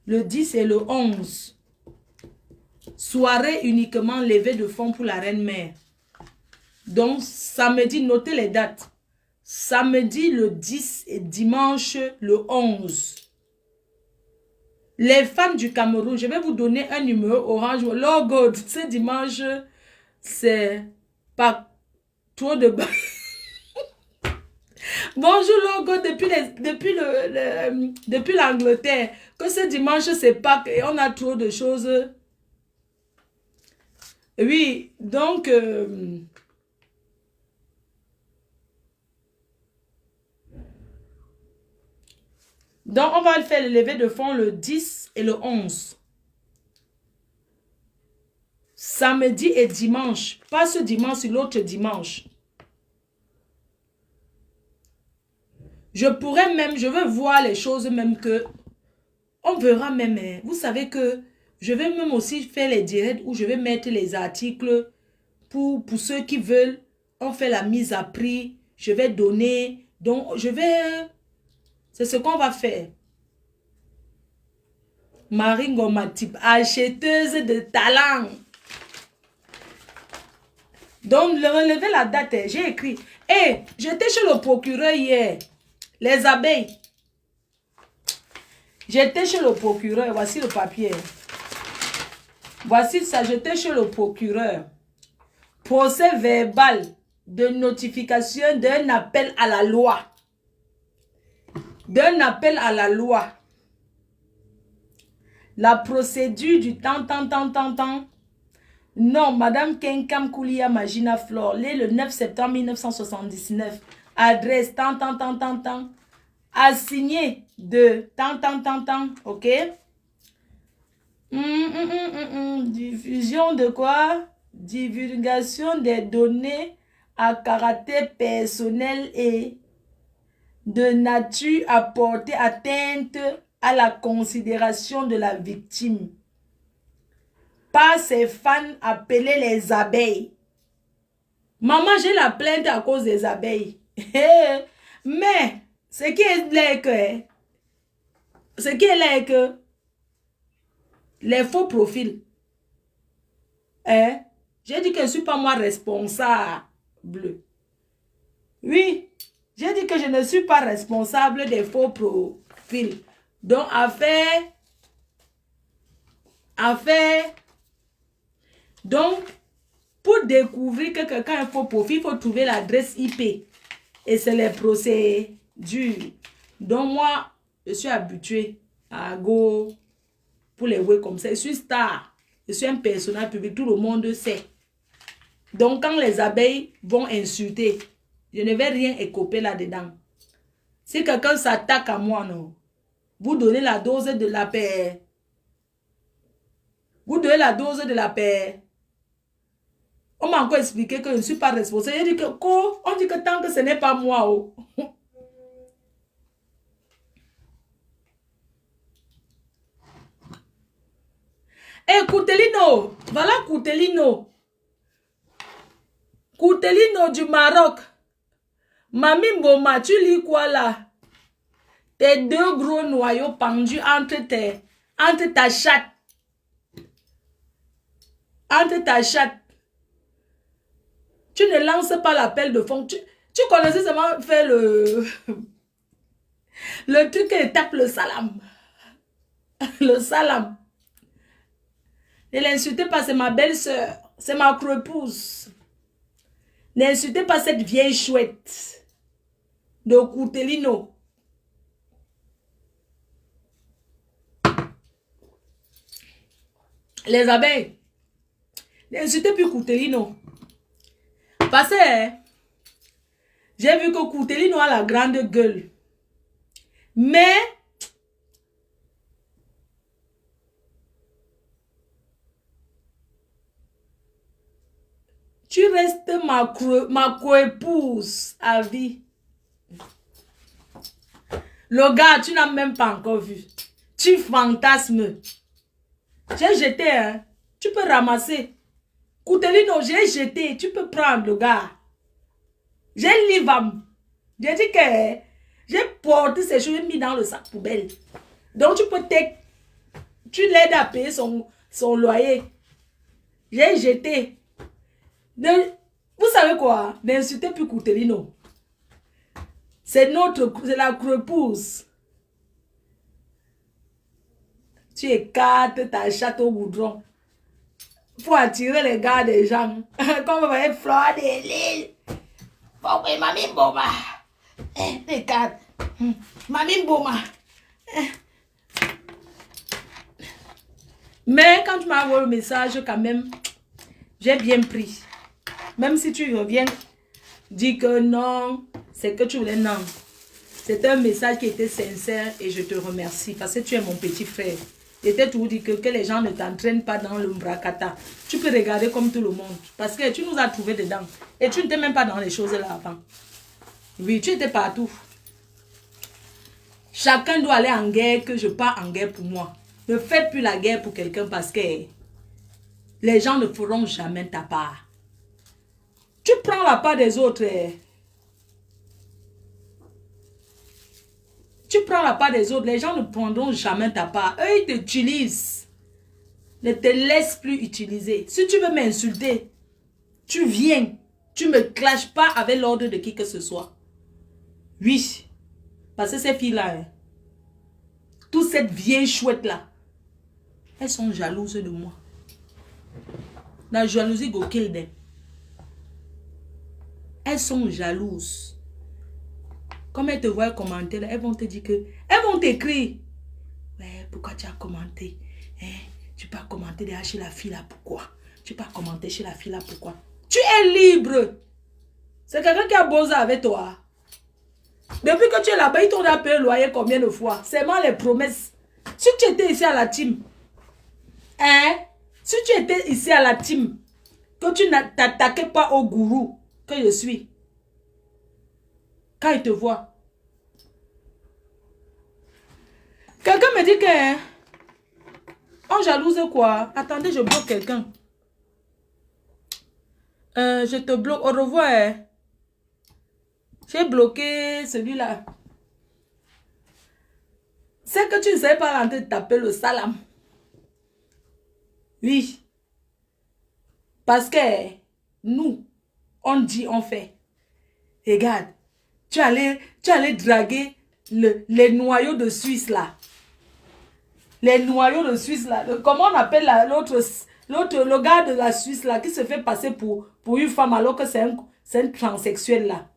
Le 10 et le 11. Soirée uniquement levée de fonds pour la reine-mère. Donc, samedi, notez les dates. Samedi le 10 et dimanche le 11. Les femmes du Cameroun, je vais vous donner un numéro orange. Logo, ce dimanche, c'est pas trop de... Bonjour Logo, depuis l'Angleterre. Que ce dimanche, c'est pas qu'on a trop de choses. Oui, donc... Donc, on va faire le lever de fonds le 10 et le 11. Samedi et dimanche. Pas ce dimanche, l'autre dimanche. Je pourrais même, je veux voir les choses même que... On verra même. Vous savez que je vais même aussi faire les directs où je vais mettre les articles pour ceux qui veulent. On fait la mise à prix. Je vais donner. Donc, je vais... C'est ce qu'on va faire. Marie Ngomatip, acheteuse de talent. Donc, relevez la date. J'ai écrit. Hey, j'étais chez le procureur hier. Les abeilles. J'étais chez le procureur. Voici le papier. Voici ça. J'étais chez le procureur. Procès verbal de notification d'un appel à la loi. D'un appel à la loi. La procédure du temps. Non, Madame Kenkam Koulia Magina Flore, le 9 septembre 1979. Adresse tant. Assigné de tant. Ok? Diffusion de quoi? Divulgation des données à caractère personnel et de nature à porter atteinte à la considération de la victime par ses fans appelés les abeilles. Maman, j'ai la plainte à cause des abeilles. Mais, ce qui est là que les faux profils. J'ai dit que je ne suis pas moi responsable. Oui, j'ai dit que je ne suis pas responsable des faux profils. Donc, donc, pour découvrir que quelqu'un a un faux profil, il faut trouver l'adresse IP. Et c'est les procédures. Donc, moi, je suis habituée à go pour les web comme ça. Je suis star. Je suis un personnage public. Tout le monde sait. Donc, quand les abeilles vont insulter, je ne vais rien écoper là-dedans. Si quelqu'un s'attaque à moi, non, vous donnez la dose de la paix. Vous donnez la dose de la paix. On m'a encore expliqué que je ne suis pas responsable. On dit que tant que ce n'est pas moi. Oh. Eh, Koutelino. Voilà Koutelino. Koutelino du Maroc. Mami Mboma, tu lis quoi là? Tes deux gros noyaux pendus entre ta chatte. Entre ta chatte. Tu ne lances pas l'appel de fond. Tu connaissais seulement faire le truc qui tape le salam. Le salam. Ne l'insultez pas, c'est ma belle-sœur. C'est ma crepouse. N'insultez pas cette vieille chouette de Koutelino. Les abeilles. N'insultez plus Koutelino. Parce que j'ai vu que Koutelino a la grande gueule. Mais tu restes ma co-épouse à vie. Le gars, tu n'as même pas encore vu. Tu fantasmes. J'ai jeté, hein. Tu peux ramasser. Koutelino, j'ai jeté. Tu peux prendre le gars. J'ai l'ivam. J'ai dit que j'ai porté ces choses mis dans le sac poubelle. Donc tu peux tu l'aides à payer son loyer. J'ai jeté. Vous savez quoi? N'insultez plus Koutelino. C'est la crepouse. Tu écartes ta chatte au goudron. Pour attirer les gars des gens. Comme vous voyez, Flore de l'île. Bon, oui, Mamie Mboma. Regarde. Mamie Mboma. Mais quand tu m'as envoyé le message, quand même, j'ai bien pris. Même si tu reviens, dis que non, c'est que tu voulais, non. C'est un message qui était sincère et je te remercie parce que tu es mon petit frère. J'étais toujours dit que les gens ne t'entraînent pas dans le bracata. Tu peux regarder comme tout le monde parce que tu nous as trouvé dedans et tu n'étais même pas dans les choses là avant. Oui, tu étais partout. Chacun doit aller en guerre, que je pars en guerre pour moi. Ne faites plus la guerre pour quelqu'un parce que les gens ne feront jamais ta part. Tu prends la part des autres. Tu prends la part des autres, les gens ne prendront jamais ta part. Eux, ils t'utilisent. Ne te laisse plus utiliser. Si tu veux m'insulter, tu viens Tu ne me clashes pas avec l'ordre de qui que ce soit. Oui. Parce que ces filles-là, hein, toute cette vieille chouette-là, elles sont jalouses de moi. La jalousie go kill them. Elles sont jalouses. Comme elles te voient commenter, là, elles vont te dire que... Elles vont t'écrire. Ouais, pourquoi tu as commenté? Hein? Tu peux pas commenter derrière chez la fille là, pourquoi? Tu peux pas commenter chez la fille là, pourquoi? Tu es libre. C'est quelqu'un qui a bossé avec toi. Depuis que tu es là-bas, ils t'ont payé le loyer combien de fois? C'est moi les promesses. Si tu étais ici à la team, hein? Si tu étais ici à la team, que tu n'attaquais pas au gourou que je suis, quand il te voit, quelqu'un me dit que, hein, on jalouse quoi? Attendez, je bloque quelqu'un. Je te bloque. Au revoir. Hein. J'ai bloqué celui-là. C'est que tu ne sais pas en train de taper le salam. Oui. Parce que nous, on dit, on fait. Regarde, tu allais draguer les noyaux de Suisse là. Les noyaux de Suisse là. Comment on appelle l'autre, le gars de la Suisse là qui se fait passer pour une femme alors que c'est un transsexuel là.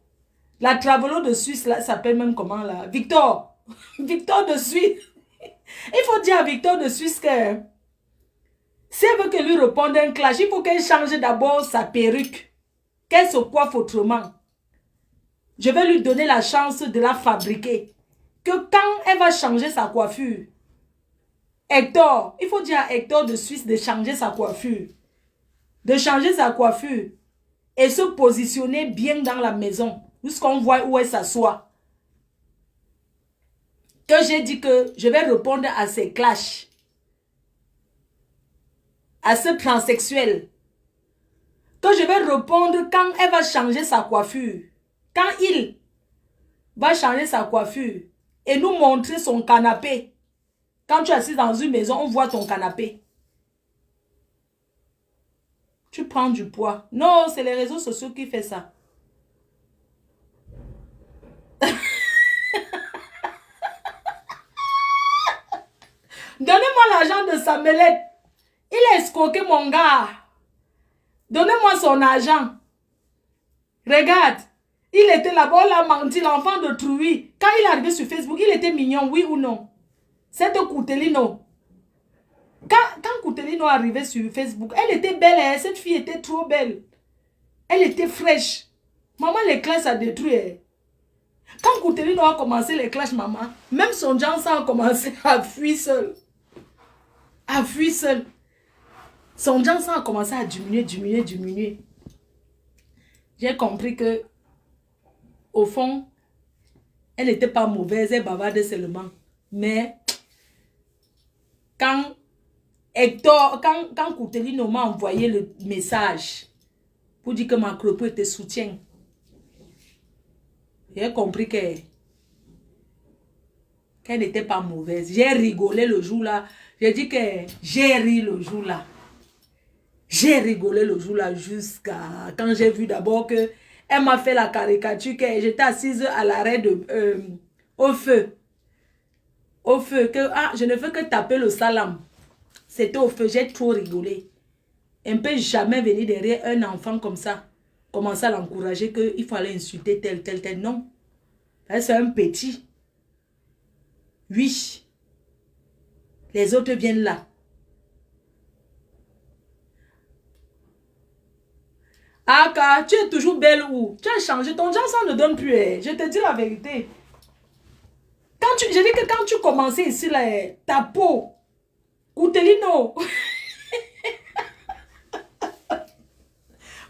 La travelo de Suisse là s'appelle même comment là? Victor. Victor de Suisse. Il faut dire à Victor de Suisse que si elle veut que lui réponde un clash, il faut qu'elle change d'abord sa perruque. Qu'elle se coiffe autrement. Je vais lui donner la chance de la fabriquer. Que quand elle va changer sa coiffure, Hector, il faut dire à Hector de Suisse de changer sa coiffure. De changer sa coiffure. Et se positionner bien dans la maison. Jusqu'on voit où elle s'assoit. Que j'ai dit que je vais répondre à ces clashs. À ce transsexuel. Que je vais répondre quand elle va changer sa coiffure. Quand il va changer sa coiffure et nous montrer son canapé. Quand tu es assis dans une maison, on voit ton canapé. Tu prends du poids. Non, c'est les réseaux sociaux qui font ça. Donnez-moi l'argent de Samelette. Il a escroqué mon gars. Donnez-moi son argent. Regarde. Il était là-bas, on l'a menti, l'enfant de Trouy. Quand il est arrivé sur Facebook, il était mignon, oui ou non? Cette Koutelino. Quand Koutelino est arrivé sur Facebook, elle était belle, hein? Cette fille était trop belle. Elle était fraîche. Maman, les classes a détruit. Hein? Quand Koutelino a commencé les classes, maman, même son Janssen a commencé à fuir seul. À fuir seul. Son Janssen a commencé à diminuer. J'ai compris que, au fond, elle n'était pas mauvaise, elle bavardait seulement. Mais, quand Hector, quand Koutelino m'a envoyé le message pour dire que ma cropo était soutien, j'ai compris qu'elle n'était pas mauvaise. J'ai rigolé le jour là. J'ai dit que j'ai ri le jour là. J'ai rigolé le jour là jusqu'à quand j'ai vu d'abord que elle m'a fait la caricature que j'étais assise à l'arrêt au feu. Au feu. Que, je ne fais que taper le salam. C'était au feu. J'ai trop rigolé. On ne peut jamais venir derrière un enfant comme ça. Commencer à l'encourager qu'il faut aller insulter tel. Non. C'est un petit. Oui. Les autres viennent là. Aka, tu es toujours belle où? Tu as changé. Ton Janssen ne donne plus. Je te dis la vérité. Je dis que quand tu commençais ici, là, ta peau. Koutelino.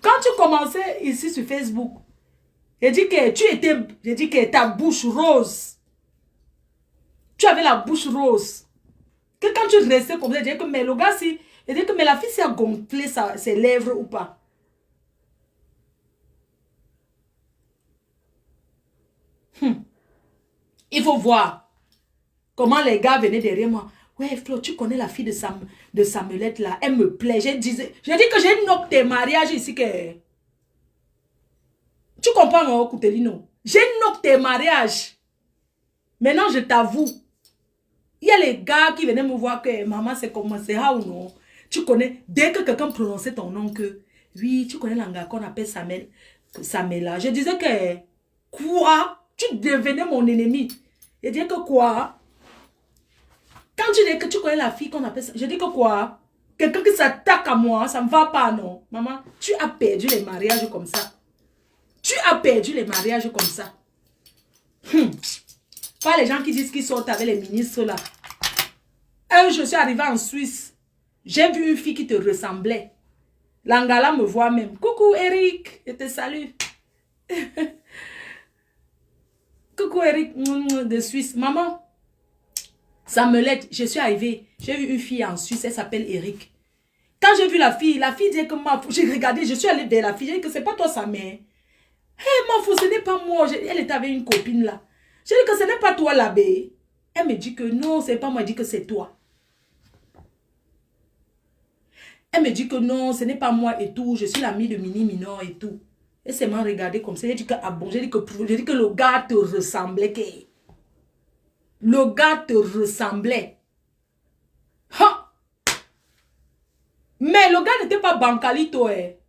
Quand tu commençais ici sur Facebook, j'ai dit que ta bouche rose. Tu avais la bouche rose. Que quand tu restais comme ça, j'ai dit que mais le gars, mais la fille s'est gonflé ses lèvres ou pas. Il faut voir comment les gars venaient derrière moi. Ouais, Flo, tu connais la fille de Samuelette là. Elle me plaît. J'ai dit que j'ai une note de mariage ici. Tu comprends, non, Koutelino? J'ai noté tes mariages. Maintenant, je t'avoue. Il y a les gars qui venaient me voir que maman, c'est comment, c'est how ou non. Tu connais, dès que quelqu'un prononçait ton nom, que oui, tu connais l'anga qu'on appelle Samela. Je disais que quoi? Tu devenais mon ennemi. Je disais que quoi? Quand tu dis que tu connais la fille qu'on appelle ça, je dis que quoi? Quelqu'un qui s'attaque à moi, ça ne me va pas, non? Maman, tu as perdu les mariages comme ça. Tu as perdu les mariages comme ça. Pas les gens qui disent qu'ils sortent avec les ministres là. Je suis arrivée en Suisse. J'ai vu une fille qui te ressemblait. L'Angala me voit même. Coucou Eric, je te salue. Coucou Eric de Suisse. Maman, ça me l'aide. Je suis arrivée. J'ai vu une fille en Suisse, elle s'appelle Eric. Quand j'ai vu la fille dit que j'ai regardé, je suis allée vers la fille, j'ai dit que c'est pas toi sa mère. Hé, ma fille, ce n'est pas moi. Elle était avec une copine là. J'ai dit que ce n'est pas toi l'abbé. Elle me dit que non, c'est pas moi, elle dit que c'est toi. Elle me dit que non, ce n'est pas moi et tout. Je suis l'amie de Mini Minor et tout. Elle s'est m'a regardé comme ça. Elle dit que, ah bon, j'ai dit que le gars te ressemblait. Le gars te ressemblait. Ha! Mais le gars n'était pas bancalito, eh.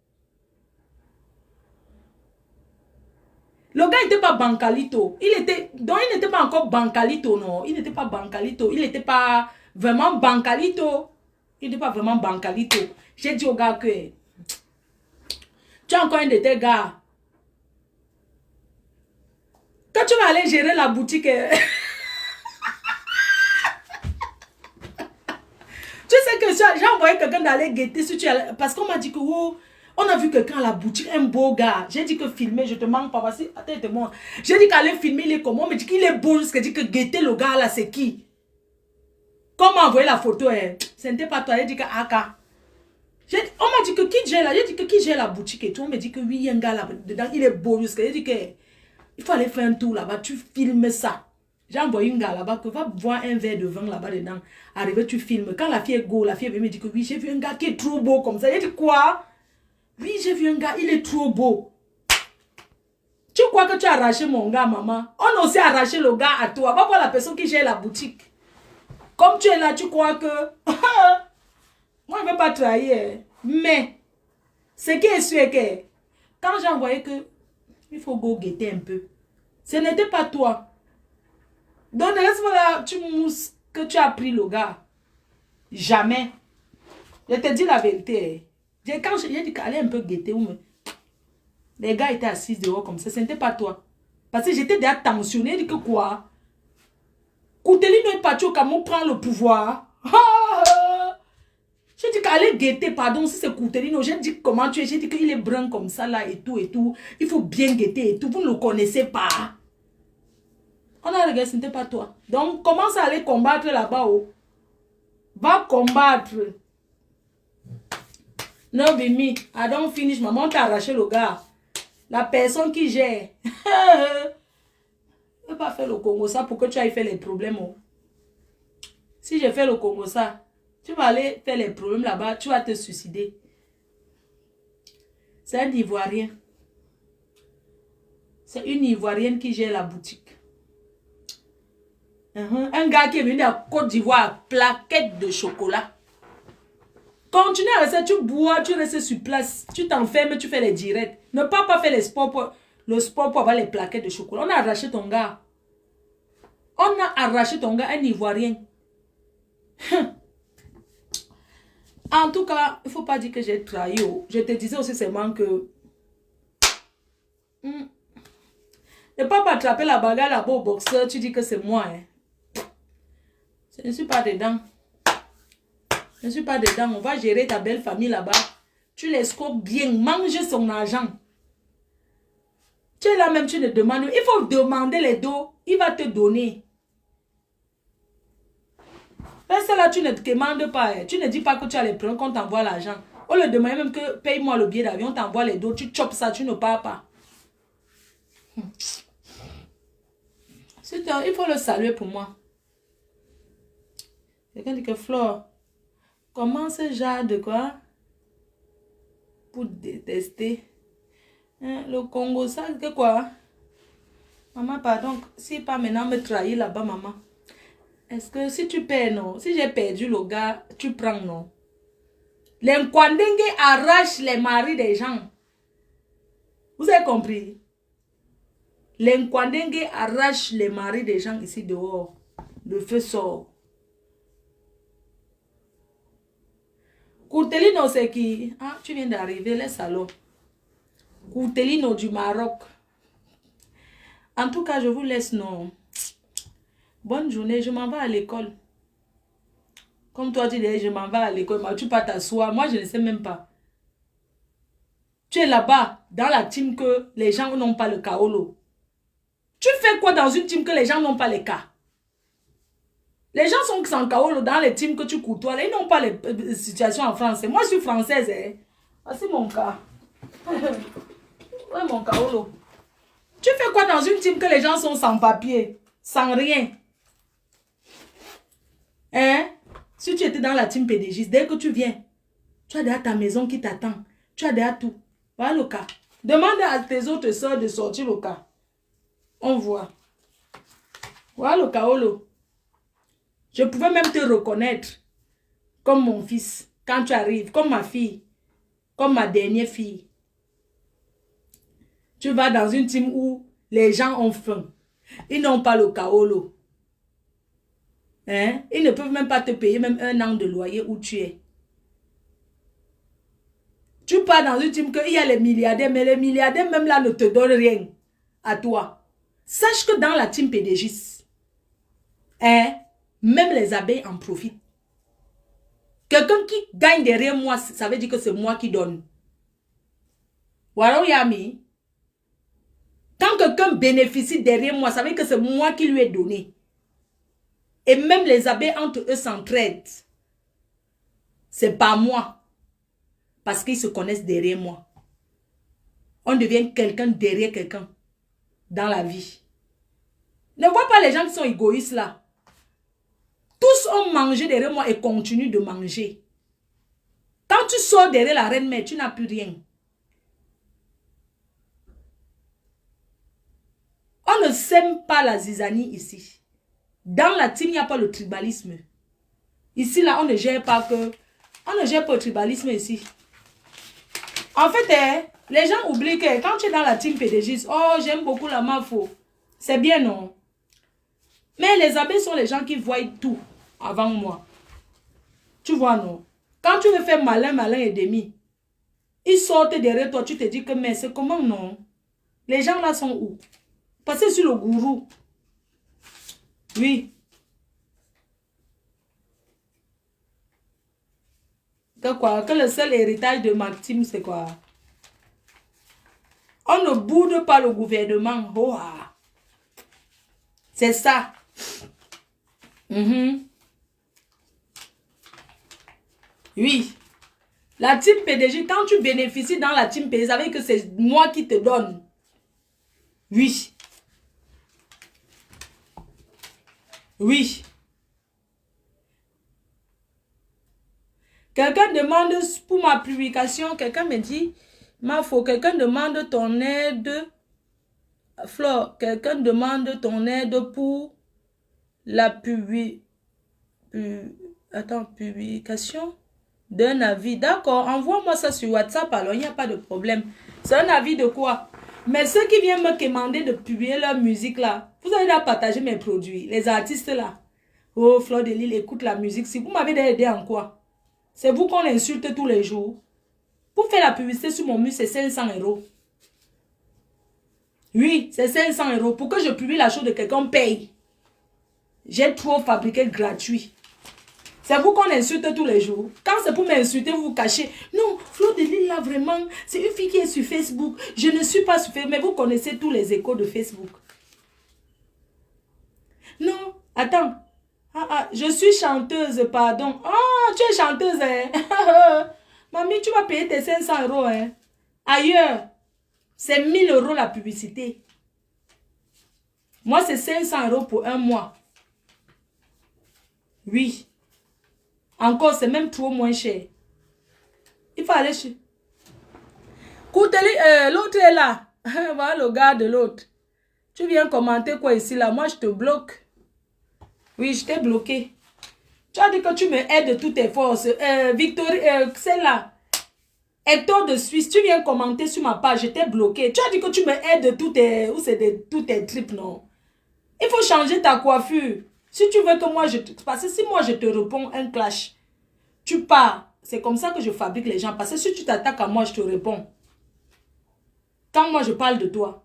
Le gars n'était pas bancalito. Donc il n'était pas encore bancalito, non. Il n'était pas bancalito. Il n'était pas vraiment bancalito. Il n'était pas vraiment bancalito. J'ai dit au gars que tu as encore un de tes gars. Quand tu vas aller gérer la boutique, tu sais que j'ai envoyé quelqu'un d'aller guetter si tu allais, parce qu'on m'a dit que oh, on a vu quelqu'un à la boutique, un beau gars. J'ai dit que filmer, je te manque pas. Voici, attends, j'ai dit qu'aller filmer, il est comment? On me dit qu'il est beau jusqu'à dire que guetter le gars là, c'est qui? Quand on m'a envoyé la photo, ce n'était pas toi. J'ai dit que Aka. On m'a dit que qui gère là? J'ai dit que qui gère la boutique et tout. On me dit que oui, il y a un gars là dedans, il est beau jusqu'à. J'ai dit que il faut aller faire un tour là-bas, tu filmes ça. J'ai envoyé un gars là-bas que va boire un verre de vin là-bas dedans. Arrivé, tu filmes. Quand la fille est go, la fille me dit que oui, j'ai vu un gars qui est trop beau comme ça. J'ai dit quoi? Oui, j'ai vu un gars, il est trop beau. Tu crois que tu as arraché mon gars, maman? On a aussi arraché le gars à toi. Va voir la personne qui gère la boutique. Comme tu es là, tu crois que... Moi, je ne vais pas trahir. Mais, ce qui est sûr que... Quand j'ai envoyé que... Il faut go guetter un peu. Ce n'était pas toi. Donc, laisse-moi là, tu mousses que tu as pris le gars. Jamais. Je te dis la vérité. Quand j'ai dit qu'aller un peu guetter, les gars étaient assis dehors comme ça. Ce n'était pas toi. Parce que j'étais déjà tensionnée. J'ai dit que quoi? Koutelino est parti au Cameroun prendre le pouvoir. J'ai dit qu'aller guetter, pardon, si c'est Koutelino. J'ai dit comment tu es. J'ai dit qu'il est brun comme ça là et tout et tout. Il faut bien guetter et tout. Vous ne le connaissez pas. On a regardé, ce n'était pas toi. Donc, commence à aller combattre là-bas. Oh. Va combattre. No be me. I don't finish. Maman t'a arraché le gars. La personne qui gère. Je ne vais pas faire le Congo ça pour que tu ailles faire les problèmes. Oh. Si je fais le Congo ça, tu vas aller faire les problèmes là-bas. Tu vas te suicider. C'est un Ivoirien. C'est une Ivoirienne qui gère la boutique. Un gars qui est venu à Côte d'Ivoire, plaquette de chocolat. Continue à rester, tu bois, tu restes sur place, tu t'enfermes, tu fais les directs. Ne pas faire le sport pour avoir les plaquettes de chocolat. On a arraché ton gars. On a arraché ton gars, un Ivoirien. En tout cas, il ne faut pas dire que j'ai trahi. Je te disais aussi seulement que... Ne pas attraper la bagarre là-bas au boxeur, tu dis que c'est moi. Hein. Je ne suis pas dedans. Je ne suis pas dedans. On va gérer ta belle famille là-bas. Tu l'escroques bien. Mange son argent. Tu es là même, tu ne demandes. Il faut demander les dos. Il va te donner. Reste là, tu ne te demandes pas. Hein. Tu ne dis pas que tu as les prendre qu'on t'envoie l'argent. On le demande même que paye-moi le billet d'avion, on t'envoie les dos. Tu chopes ça, tu ne pars pas. Il faut le saluer pour moi. Quelqu'un dit que Flore, comment ce genre de quoi? Pour détester. Hein, le Congo, ça, c'est quoi? Maman, pardon, si pas maintenant me trahir là-bas, maman. Est-ce que si tu perds, non? Si j'ai perdu le gars, tu prends, non? Les Nkwandengue arrachent les maris des gens. Vous avez compris? Les Nkwandengue arrachent les maris des gens ici dehors. Le feu sort. Courtelino, c'est qui? Ah, tu viens d'arriver, les salauds. Courtelino du Maroc. En tout cas, je vous laisse, non? Bonne journée, je m'en vais à l'école. Comme toi, tu dis, je m'en vais à l'école, mais tu pas t'asseoir. Moi, je ne sais même pas. Tu es là-bas, dans la team que les gens n'ont pas le kaolo. Tu fais quoi dans une team que les gens n'ont pas les cas? Les gens sont sans kaolo dans les teams que tu côtoies. Ils n'ont pas les situations en français. Moi, je suis française. Hein. Voici mon cas. Ouais, mon kaolo. Tu fais quoi dans une team que les gens sont sans papier, sans rien? Hein? Si tu étais dans la team PDG, dès que tu viens, tu as déjà ta maison qui t'attend. Tu as déjà tout. Voilà le cas. Demande à tes autres soeurs de sortir le cas. On voit. Voilà le kaolo. Je pouvais même te reconnaître comme mon fils quand tu arrives, comme ma fille, comme ma dernière fille. Tu vas dans une team où les gens ont faim. Ils n'ont pas le kaolo. Hein? Ils ne peuvent même pas te payer même 1 an de loyer où tu es. Tu pars dans une team qu'il y a les milliardaires, mais les milliardaires même là ne te donnent rien à toi. Sache que dans la team PDGIS, hein, même les abeilles en profitent. Quelqu'un qui gagne derrière moi, ça veut dire que c'est moi qui donne. Voilà, Yami. Quand quelqu'un bénéficie derrière moi, ça veut dire que c'est moi qui lui ai donné. Et même les abeilles entre eux s'entraident. C'est pas moi. Parce qu'ils se connaissent derrière moi. On devient quelqu'un derrière quelqu'un. Dans la vie. Ne vois pas les gens qui sont égoïstes là. Tous ont mangé derrière moi et continuent de manger. Quand tu sors derrière la reine mère, tu n'as plus rien. On ne sème pas la zizanie ici. Dans la team, il n'y a pas le tribalisme. Ici, là, on ne gère pas que... On ne gère pas le tribalisme ici. En fait, les gens oublient que quand tu es dans la team PDG, oh, j'aime beaucoup la mafo. C'est bien, non? Mais les abeilles sont les gens qui voient tout avant moi. Tu vois, non? Quand tu veux faire malin, malin et demi, ils sortent derrière toi, tu te dis que mais c'est comment, non? Les gens là sont où? Passez sur le gourou. Oui. Que quoi? Que le seul héritage de ma team, c'est quoi? On ne boude pas le gouvernement. Oh, ah. C'est ça. Oui. La team PDG, quand tu bénéficies dans la team PDG, ça veut dire que c'est moi qui te donne. Oui. Oui. Quelqu'un demande pour ma publication, quelqu'un me dit, quelqu'un demande ton aide. Flore, quelqu'un demande ton aide pour la publication d'un avis. D'accord, envoie-moi ça sur WhatsApp, alors il n'y a pas de problème. C'est un avis de quoi? Mais ceux qui viennent me demander de publier leur musique là, vous allez là partager mes produits. Les artistes là. Oh, Fleur de Lille, écoute la musique. Si vous m'avez aidé en quoi? C'est vous qu'on insulte tous les jours. Pour faire la publicité sur mon mur, c'est 500 €. Oui, c'est 500 €. Pour que je publie la chose de quelqu'un, paye. J'ai trop fabriqué gratuit. C'est vous qu'on insulte tous les jours. Quand c'est pour m'insulter, vous vous cachez. Non, Fleur de Lille, là, vraiment, c'est une fille qui est sur Facebook. Je ne suis pas sur Facebook, mais vous connaissez tous les échos de Facebook. Non, attends. Je suis chanteuse, pardon. Ah, tu es chanteuse, hein? Mamie, tu vas payer tes 500 €, hein? Ailleurs, c'est 1000 € la publicité. Moi, c'est 500 € pour un mois. Oui. Encore, c'est même trop moins cher. Il faut aller chez... L'autre est là. Voilà le gars de l'autre. Tu viens commenter quoi ici là? Moi je te bloque. Oui, je t'ai bloqué. Tu as dit que tu me aides de toutes tes forces. Victorie, celle-là. Hector de Suisse, tu viens commenter sur ma page, je t'ai bloqué. Tu as dit que tu me aides de toutes tes, tous tes trips, non? Il faut changer ta coiffure. Si tu veux que moi je te... Parce que si moi je te réponds un clash, tu pars. C'est comme ça que je fabrique les gens. Parce que si tu t'attaques à moi, je te réponds. Quand moi je parle de toi,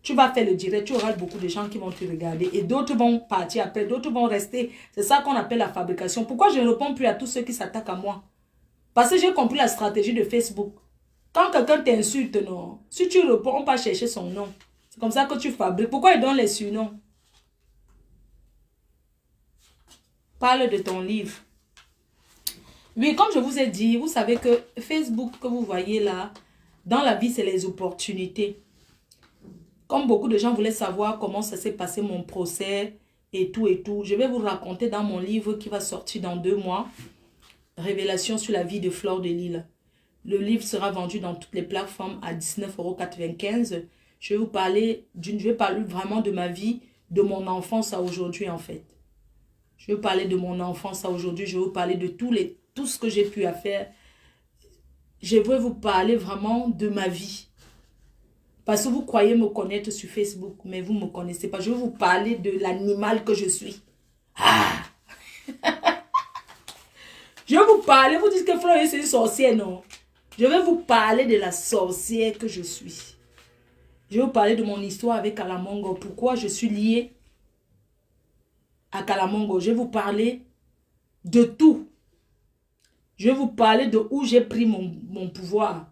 tu vas faire le direct, tu auras beaucoup de gens qui vont te regarder et d'autres vont partir après, d'autres vont rester. C'est ça qu'on appelle la fabrication. Pourquoi je ne réponds plus à tous ceux qui s'attaquent à moi? Parce que j'ai compris la stratégie de Facebook. Quand quelqu'un t'insulte, non, si tu réponds, on va chercher son nom. C'est comme ça que tu fabriques. Pourquoi ils donnent les surnoms? Parle de ton livre. Oui, comme je vous ai dit, vous savez que Facebook que vous voyez là, dans la vie, c'est les opportunités. Comme beaucoup de gens voulaient savoir comment ça s'est passé mon procès et tout, je vais vous raconter dans mon livre qui va sortir dans 2 mois. Révélation sur la vie de Fleur de Lille. Le livre sera vendu dans toutes les plateformes à 19,95 €. Je vais vous parler vraiment de ma vie, de mon enfance à aujourd'hui en fait. Je vais parler de mon enfance à aujourd'hui. Je vais vous parler de tout ce que j'ai pu faire. Je vais vous parler vraiment de ma vie. Parce que vous croyez me connaître sur Facebook, mais vous ne me connaissez pas. Je vais vous parler de l'animal que je suis. Ah! Je vais vous parler, vous dites que Fleur c'est une sorcière, non? Je vais vous parler de la sorcière que je suis. Je vais vous parler de mon histoire avec Kalamongo. Pourquoi je suis liée à Kalamongo. Je vais vous parler de tout. Je vais vous parler de où j'ai pris mon pouvoir.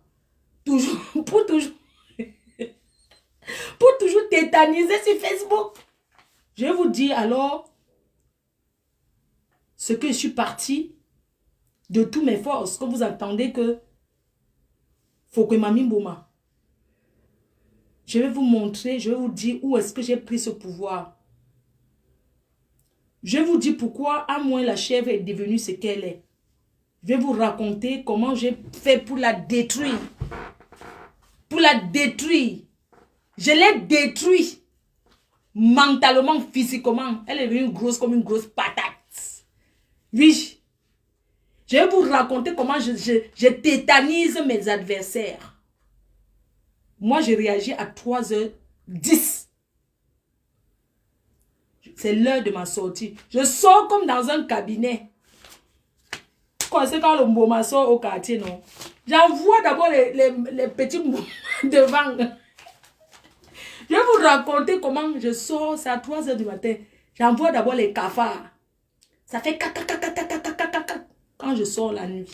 Toujours, pour toujours tétaniser sur Facebook. Je vais vous dire alors ce que je suis partie de toutes mes forces. Quand vous entendez que Fokwemami Mboma. Je vais vous montrer, je vais vous dire où est-ce que j'ai pris ce pouvoir. Je vais vous dire pourquoi à moi la chèvre est devenue ce qu'elle est. Je vais vous raconter comment j'ai fait pour la détruire. Pour la détruire. Je l'ai détruite. Mentalement, physiquement. Elle est devenue grosse comme une grosse patate. Oui. Je vais vous raconter comment je tétanise mes adversaires. Moi, je réagis à 3h10. C'est l'heure de ma sortie. Je sors comme dans un cabinet. C'est quand le Mboma sort au quartier, non? J'envoie d'abord les petits devant. Je vais vous raconter comment je sors, c'est à 3h du matin. J'envoie d'abord les cafards. Ça fait caca quand je sors la nuit.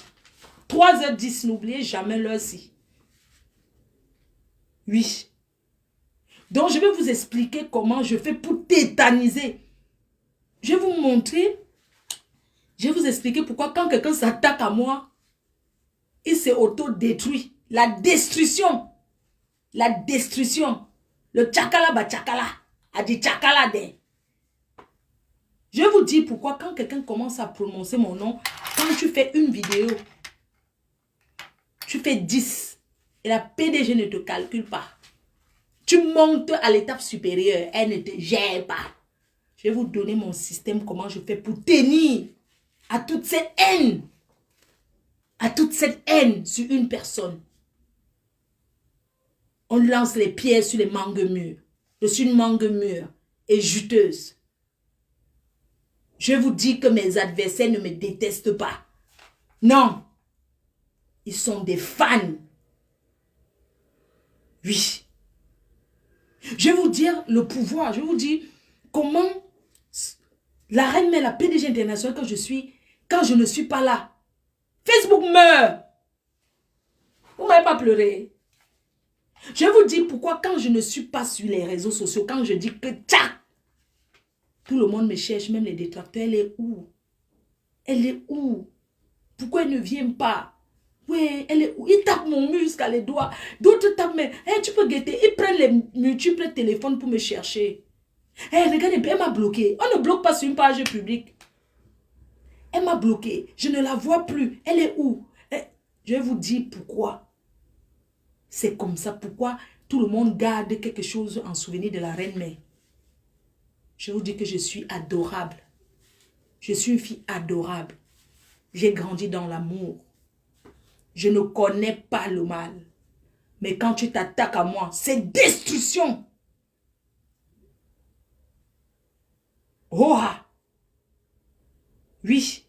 3h10, n'oubliez jamais l'heure-ci. Oui. Donc, je vais vous expliquer comment je fais pour tétaniser. Je vais vous montrer. Je vais vous expliquer pourquoi quand quelqu'un s'attaque à moi, il s'est auto-détruit. La destruction. La destruction. Le tchakala ba tchakala. A dit tchakala de. Je vais vous dire pourquoi quand quelqu'un commence à prononcer mon nom, quand tu fais une vidéo, tu fais 10 et la PDG ne te calcule pas. Tu montes à l'étape supérieure, elle ne te gère pas. Je vais vous donner mon système, comment je fais pour tenir à toute cette haine. À toute cette haine sur une personne. On lance les pierres sur les mangues mûres. Je suis une mangue mûre et juteuse. Je vous dis que mes adversaires ne me détestent pas. Non. Ils sont des fans. Oui. Je vais vous dire le pouvoir. Je vais vous dire comment la reine mère, la PDG internationale que je suis, quand je ne suis pas là. Facebook meurt. Vous ne m'avez pas pleuré. Je vais vous dire pourquoi quand je ne suis pas sur les réseaux sociaux, quand je dis que tcha, tout le monde me cherche, même les détracteurs. Elle est où? Elle est où? Pourquoi elle ne vient pas? Oui, elle est où? Ils tapent mon mur jusqu'à les doigts. D'autres tapent, mais hey, tu peux guetter. Ils prennent les multiples téléphones pour me chercher. Hey, regardez, elle m'a bloqué. On ne bloque pas sur une page publique. Elle m'a bloqué. Je ne la vois plus. Elle est où? Hey, je vais vous dire pourquoi. C'est comme ça. Pourquoi tout le monde garde quelque chose en souvenir de la reine-mère? Je vous dis que je suis adorable. Je suis une fille adorable. J'ai grandi dans l'amour. Je ne connais pas le mal. Mais quand tu t'attaques à moi, c'est destruction. Oh! Oui.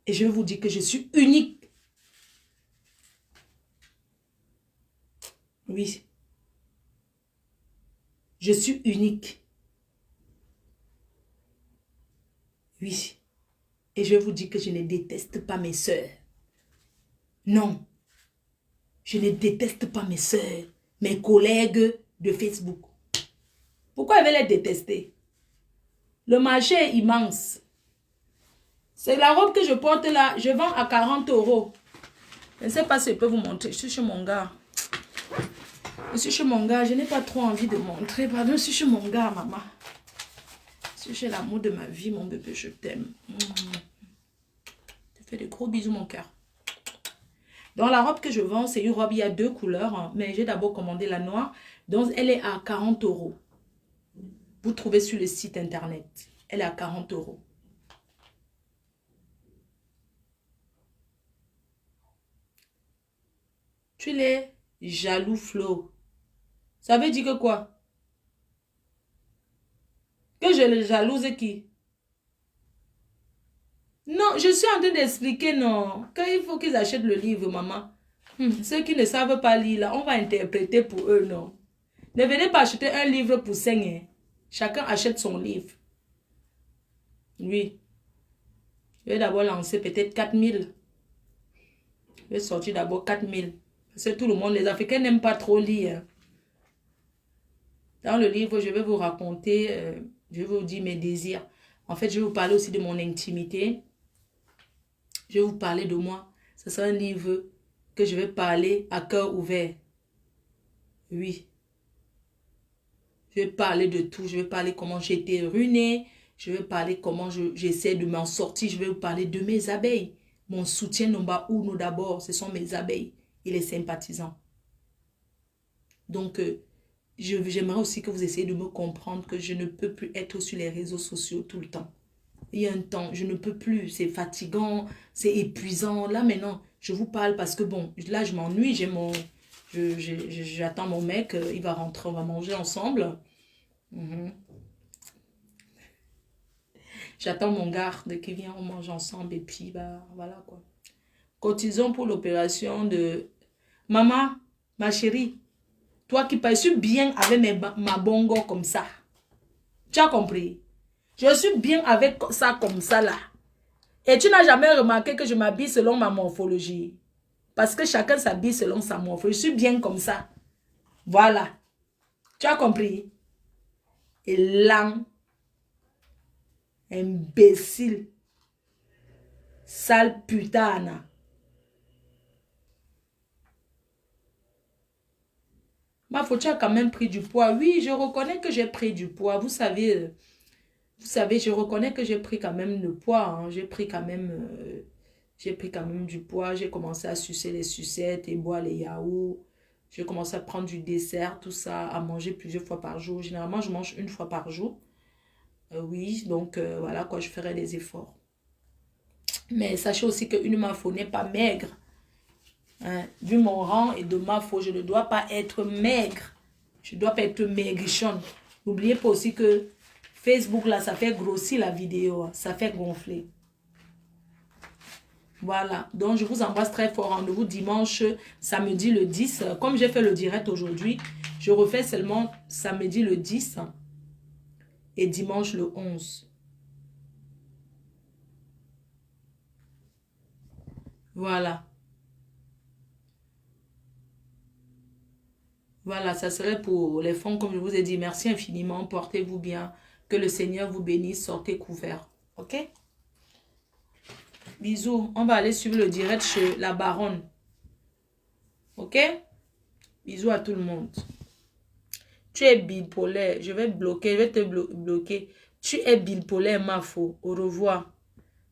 Et je vous dis que je suis unique. Oui. Je suis unique. Oui. Et je vous dis que je ne déteste pas mes sœurs. Non. Je ne déteste pas mes sœurs, mes collègues de Facebook. Pourquoi je vais les détester? Le marché est immense. C'est la robe que je porte là. Je vends à 40 €. Je ne sais pas si je peux vous montrer. Je suis chez mon gars. Je suis chez mon gars. Je n'ai pas trop envie de montrer. Pardon, je suis chez mon gars, maman. Je suis chez l'amour de ma vie, mon bébé. Je t'aime. Je te fais des gros bisous, mon cœur. Donc, la robe que je vends, c'est une robe. Il y a 2 couleurs. Hein, mais j'ai d'abord commandé la noire. Donc, elle est à 40 €. Vous trouvez sur le site internet. Elle est à 40 €. Tu les jaloux, Flo. Ça veut dire que quoi? Que je les jalouse qui? Non, je suis en train d'expliquer, non. Qu'il faut qu'ils achètent le livre, maman. Ceux qui ne savent pas lire, là, on va interpréter pour eux, non. Ne venez pas acheter un livre pour 5 €. Chacun achète son livre. Oui. Je vais d'abord lancer peut-être 4000. Je vais sortir d'abord 4000. Parce que tout le monde, les Africains n'aiment pas trop lire. Dans le livre, je vais vous raconter, je vais vous dire mes désirs. En fait, je vais vous parler aussi de mon intimité. Je vais vous parler de moi. Ce sera un livre que je vais parler à cœur ouvert. Oui. Je vais parler de tout. Je vais parler comment j'ai été ruinée. Je vais parler comment j'essaie de m'en sortir. Je vais vous parler de mes abeilles. Mon soutien number 1 d'abord, ce sont mes abeilles et les sympathisants. Donc, j'aimerais aussi que vous essayiez de me comprendre que je ne peux plus être sur les réseaux sociaux tout le temps. Il y a un temps, je ne peux plus, c'est fatigant, c'est épuisant. Là maintenant, je vous parle parce que bon, là je m'ennuie, j'attends mon mec, il va rentrer, on va manger ensemble. J'attends mon garde qui vient, on mange ensemble et puis bah voilà quoi. Cotisons pour l'opération de... Maman, ma chérie, toi qui parles, je suis bien avec ma bongo comme ça. Tu as compris? Je suis bien avec ça comme ça là. Et tu n'as jamais remarqué que je m'habille selon ma morphologie. Parce que chacun s'habille selon sa morphologie. Je suis bien comme ça. Voilà. Tu as compris? Et lent. Imbécile. Sale putana. Ma faute, tu as quand même pris du poids. Oui, je reconnais que j'ai pris du poids. Vous savez, je reconnais que j'ai pris quand même le poids. Hein. J'ai pris quand même du poids. J'ai commencé à sucer les sucettes et boire les yaourts. J'ai commencé à prendre du dessert, tout ça, à manger plusieurs fois par jour. Généralement, je mange 1 fois par jour. Oui, donc voilà quoi, je ferai des efforts. Mais sachez aussi qu'une mafo n'est pas maigre. Hein. Vu mon rang et de mafo, je ne dois pas être maigre. Je ne dois pas être maigrichonne. N'oubliez pas aussi que Facebook, là, ça fait grossir la vidéo. Ça fait gonfler. Voilà. Donc, je vous embrasse très fort. Rendez-vous dimanche, samedi le 10. Comme j'ai fait le direct aujourd'hui, je refais seulement samedi le 10 et dimanche le 11. Voilà. Voilà, ça serait pour les fonds, comme je vous ai dit. Merci infiniment. Portez-vous bien. Que le Seigneur vous bénisse. Sortez couverts. OK? Bisous. On va aller suivre le direct chez la baronne. OK? Bisous à tout le monde. Tu es bipolaire. Je vais bloquer. Je vais te bloquer. Tu es bipolaire, ma faux. Au revoir.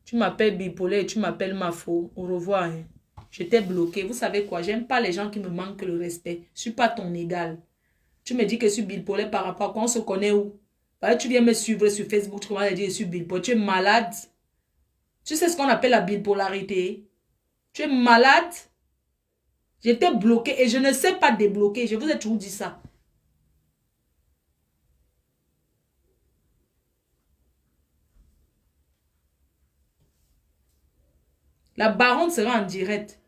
Tu m'appelles bipolaire et tu m'appelles ma faux. Au revoir. Hein. Je t'ai bloqué. Vous savez quoi? J'aime pas les gens qui me manquent le respect. Je suis pas ton égal. Tu me dis que je suis bipolaire par rapport à quoi? On se connaît où? Bah, tu viens me suivre sur Facebook, tu commences à dire que je suis bipolaire. Tu es malade. Tu sais ce qu'on appelle la bipolarité? Tu es malade. J'étais bloqué et je ne sais pas débloquer. Je vous ai toujours dit ça. La baronne sera en direct.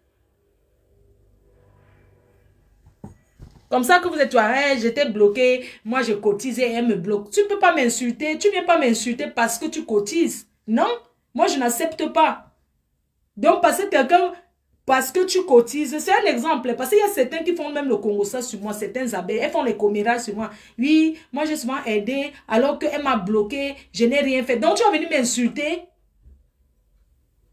Comme ça que vous êtes, hey, j'étais bloqué, moi je cotisais et elle me bloque. Tu ne peux pas m'insulter, tu ne viens pas m'insulter parce que tu cotises. Non, moi je n'accepte pas. Donc parce que quelqu'un, parce que tu cotises, c'est un exemple. Parce qu'il y a certains qui font même le Congo ça sur moi, certains abeilles, elles font les commérages sur moi. Oui, moi j'ai souvent aidé alors qu'elle m'a bloqué, je n'ai rien fait. Donc tu vas venir m'insulter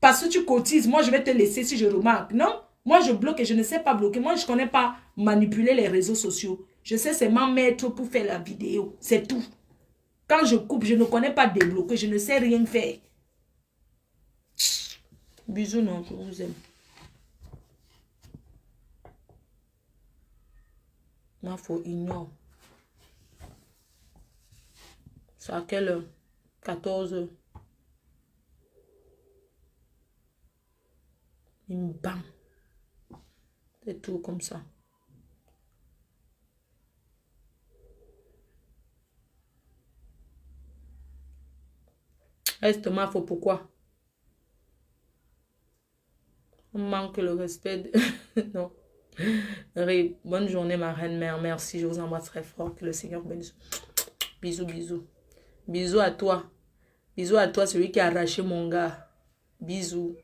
parce que tu cotises, moi je vais te laisser si je remarque. Non, moi je bloque et je ne sais pas bloquer. Moi je ne connais pas manipuler les réseaux sociaux. Je sais seulement mettre pour faire la vidéo. C'est tout. Quand je coupe, je ne connais pas débloquer. Je ne sais rien faire. Bisous, non, je vous aime. Il faut ignorer. C'est à quelle heure? 14 heures. Bam. C'est tout comme ça. Estement, faut pourquoi? On manque le respect. Non. Bonne journée, ma reine mère. Merci, je vous embrasse très fort. Que le Seigneur bénisse. Bisous, bisous. Bisous à toi. Bisous à toi, celui qui a arraché mon gars. Bisous.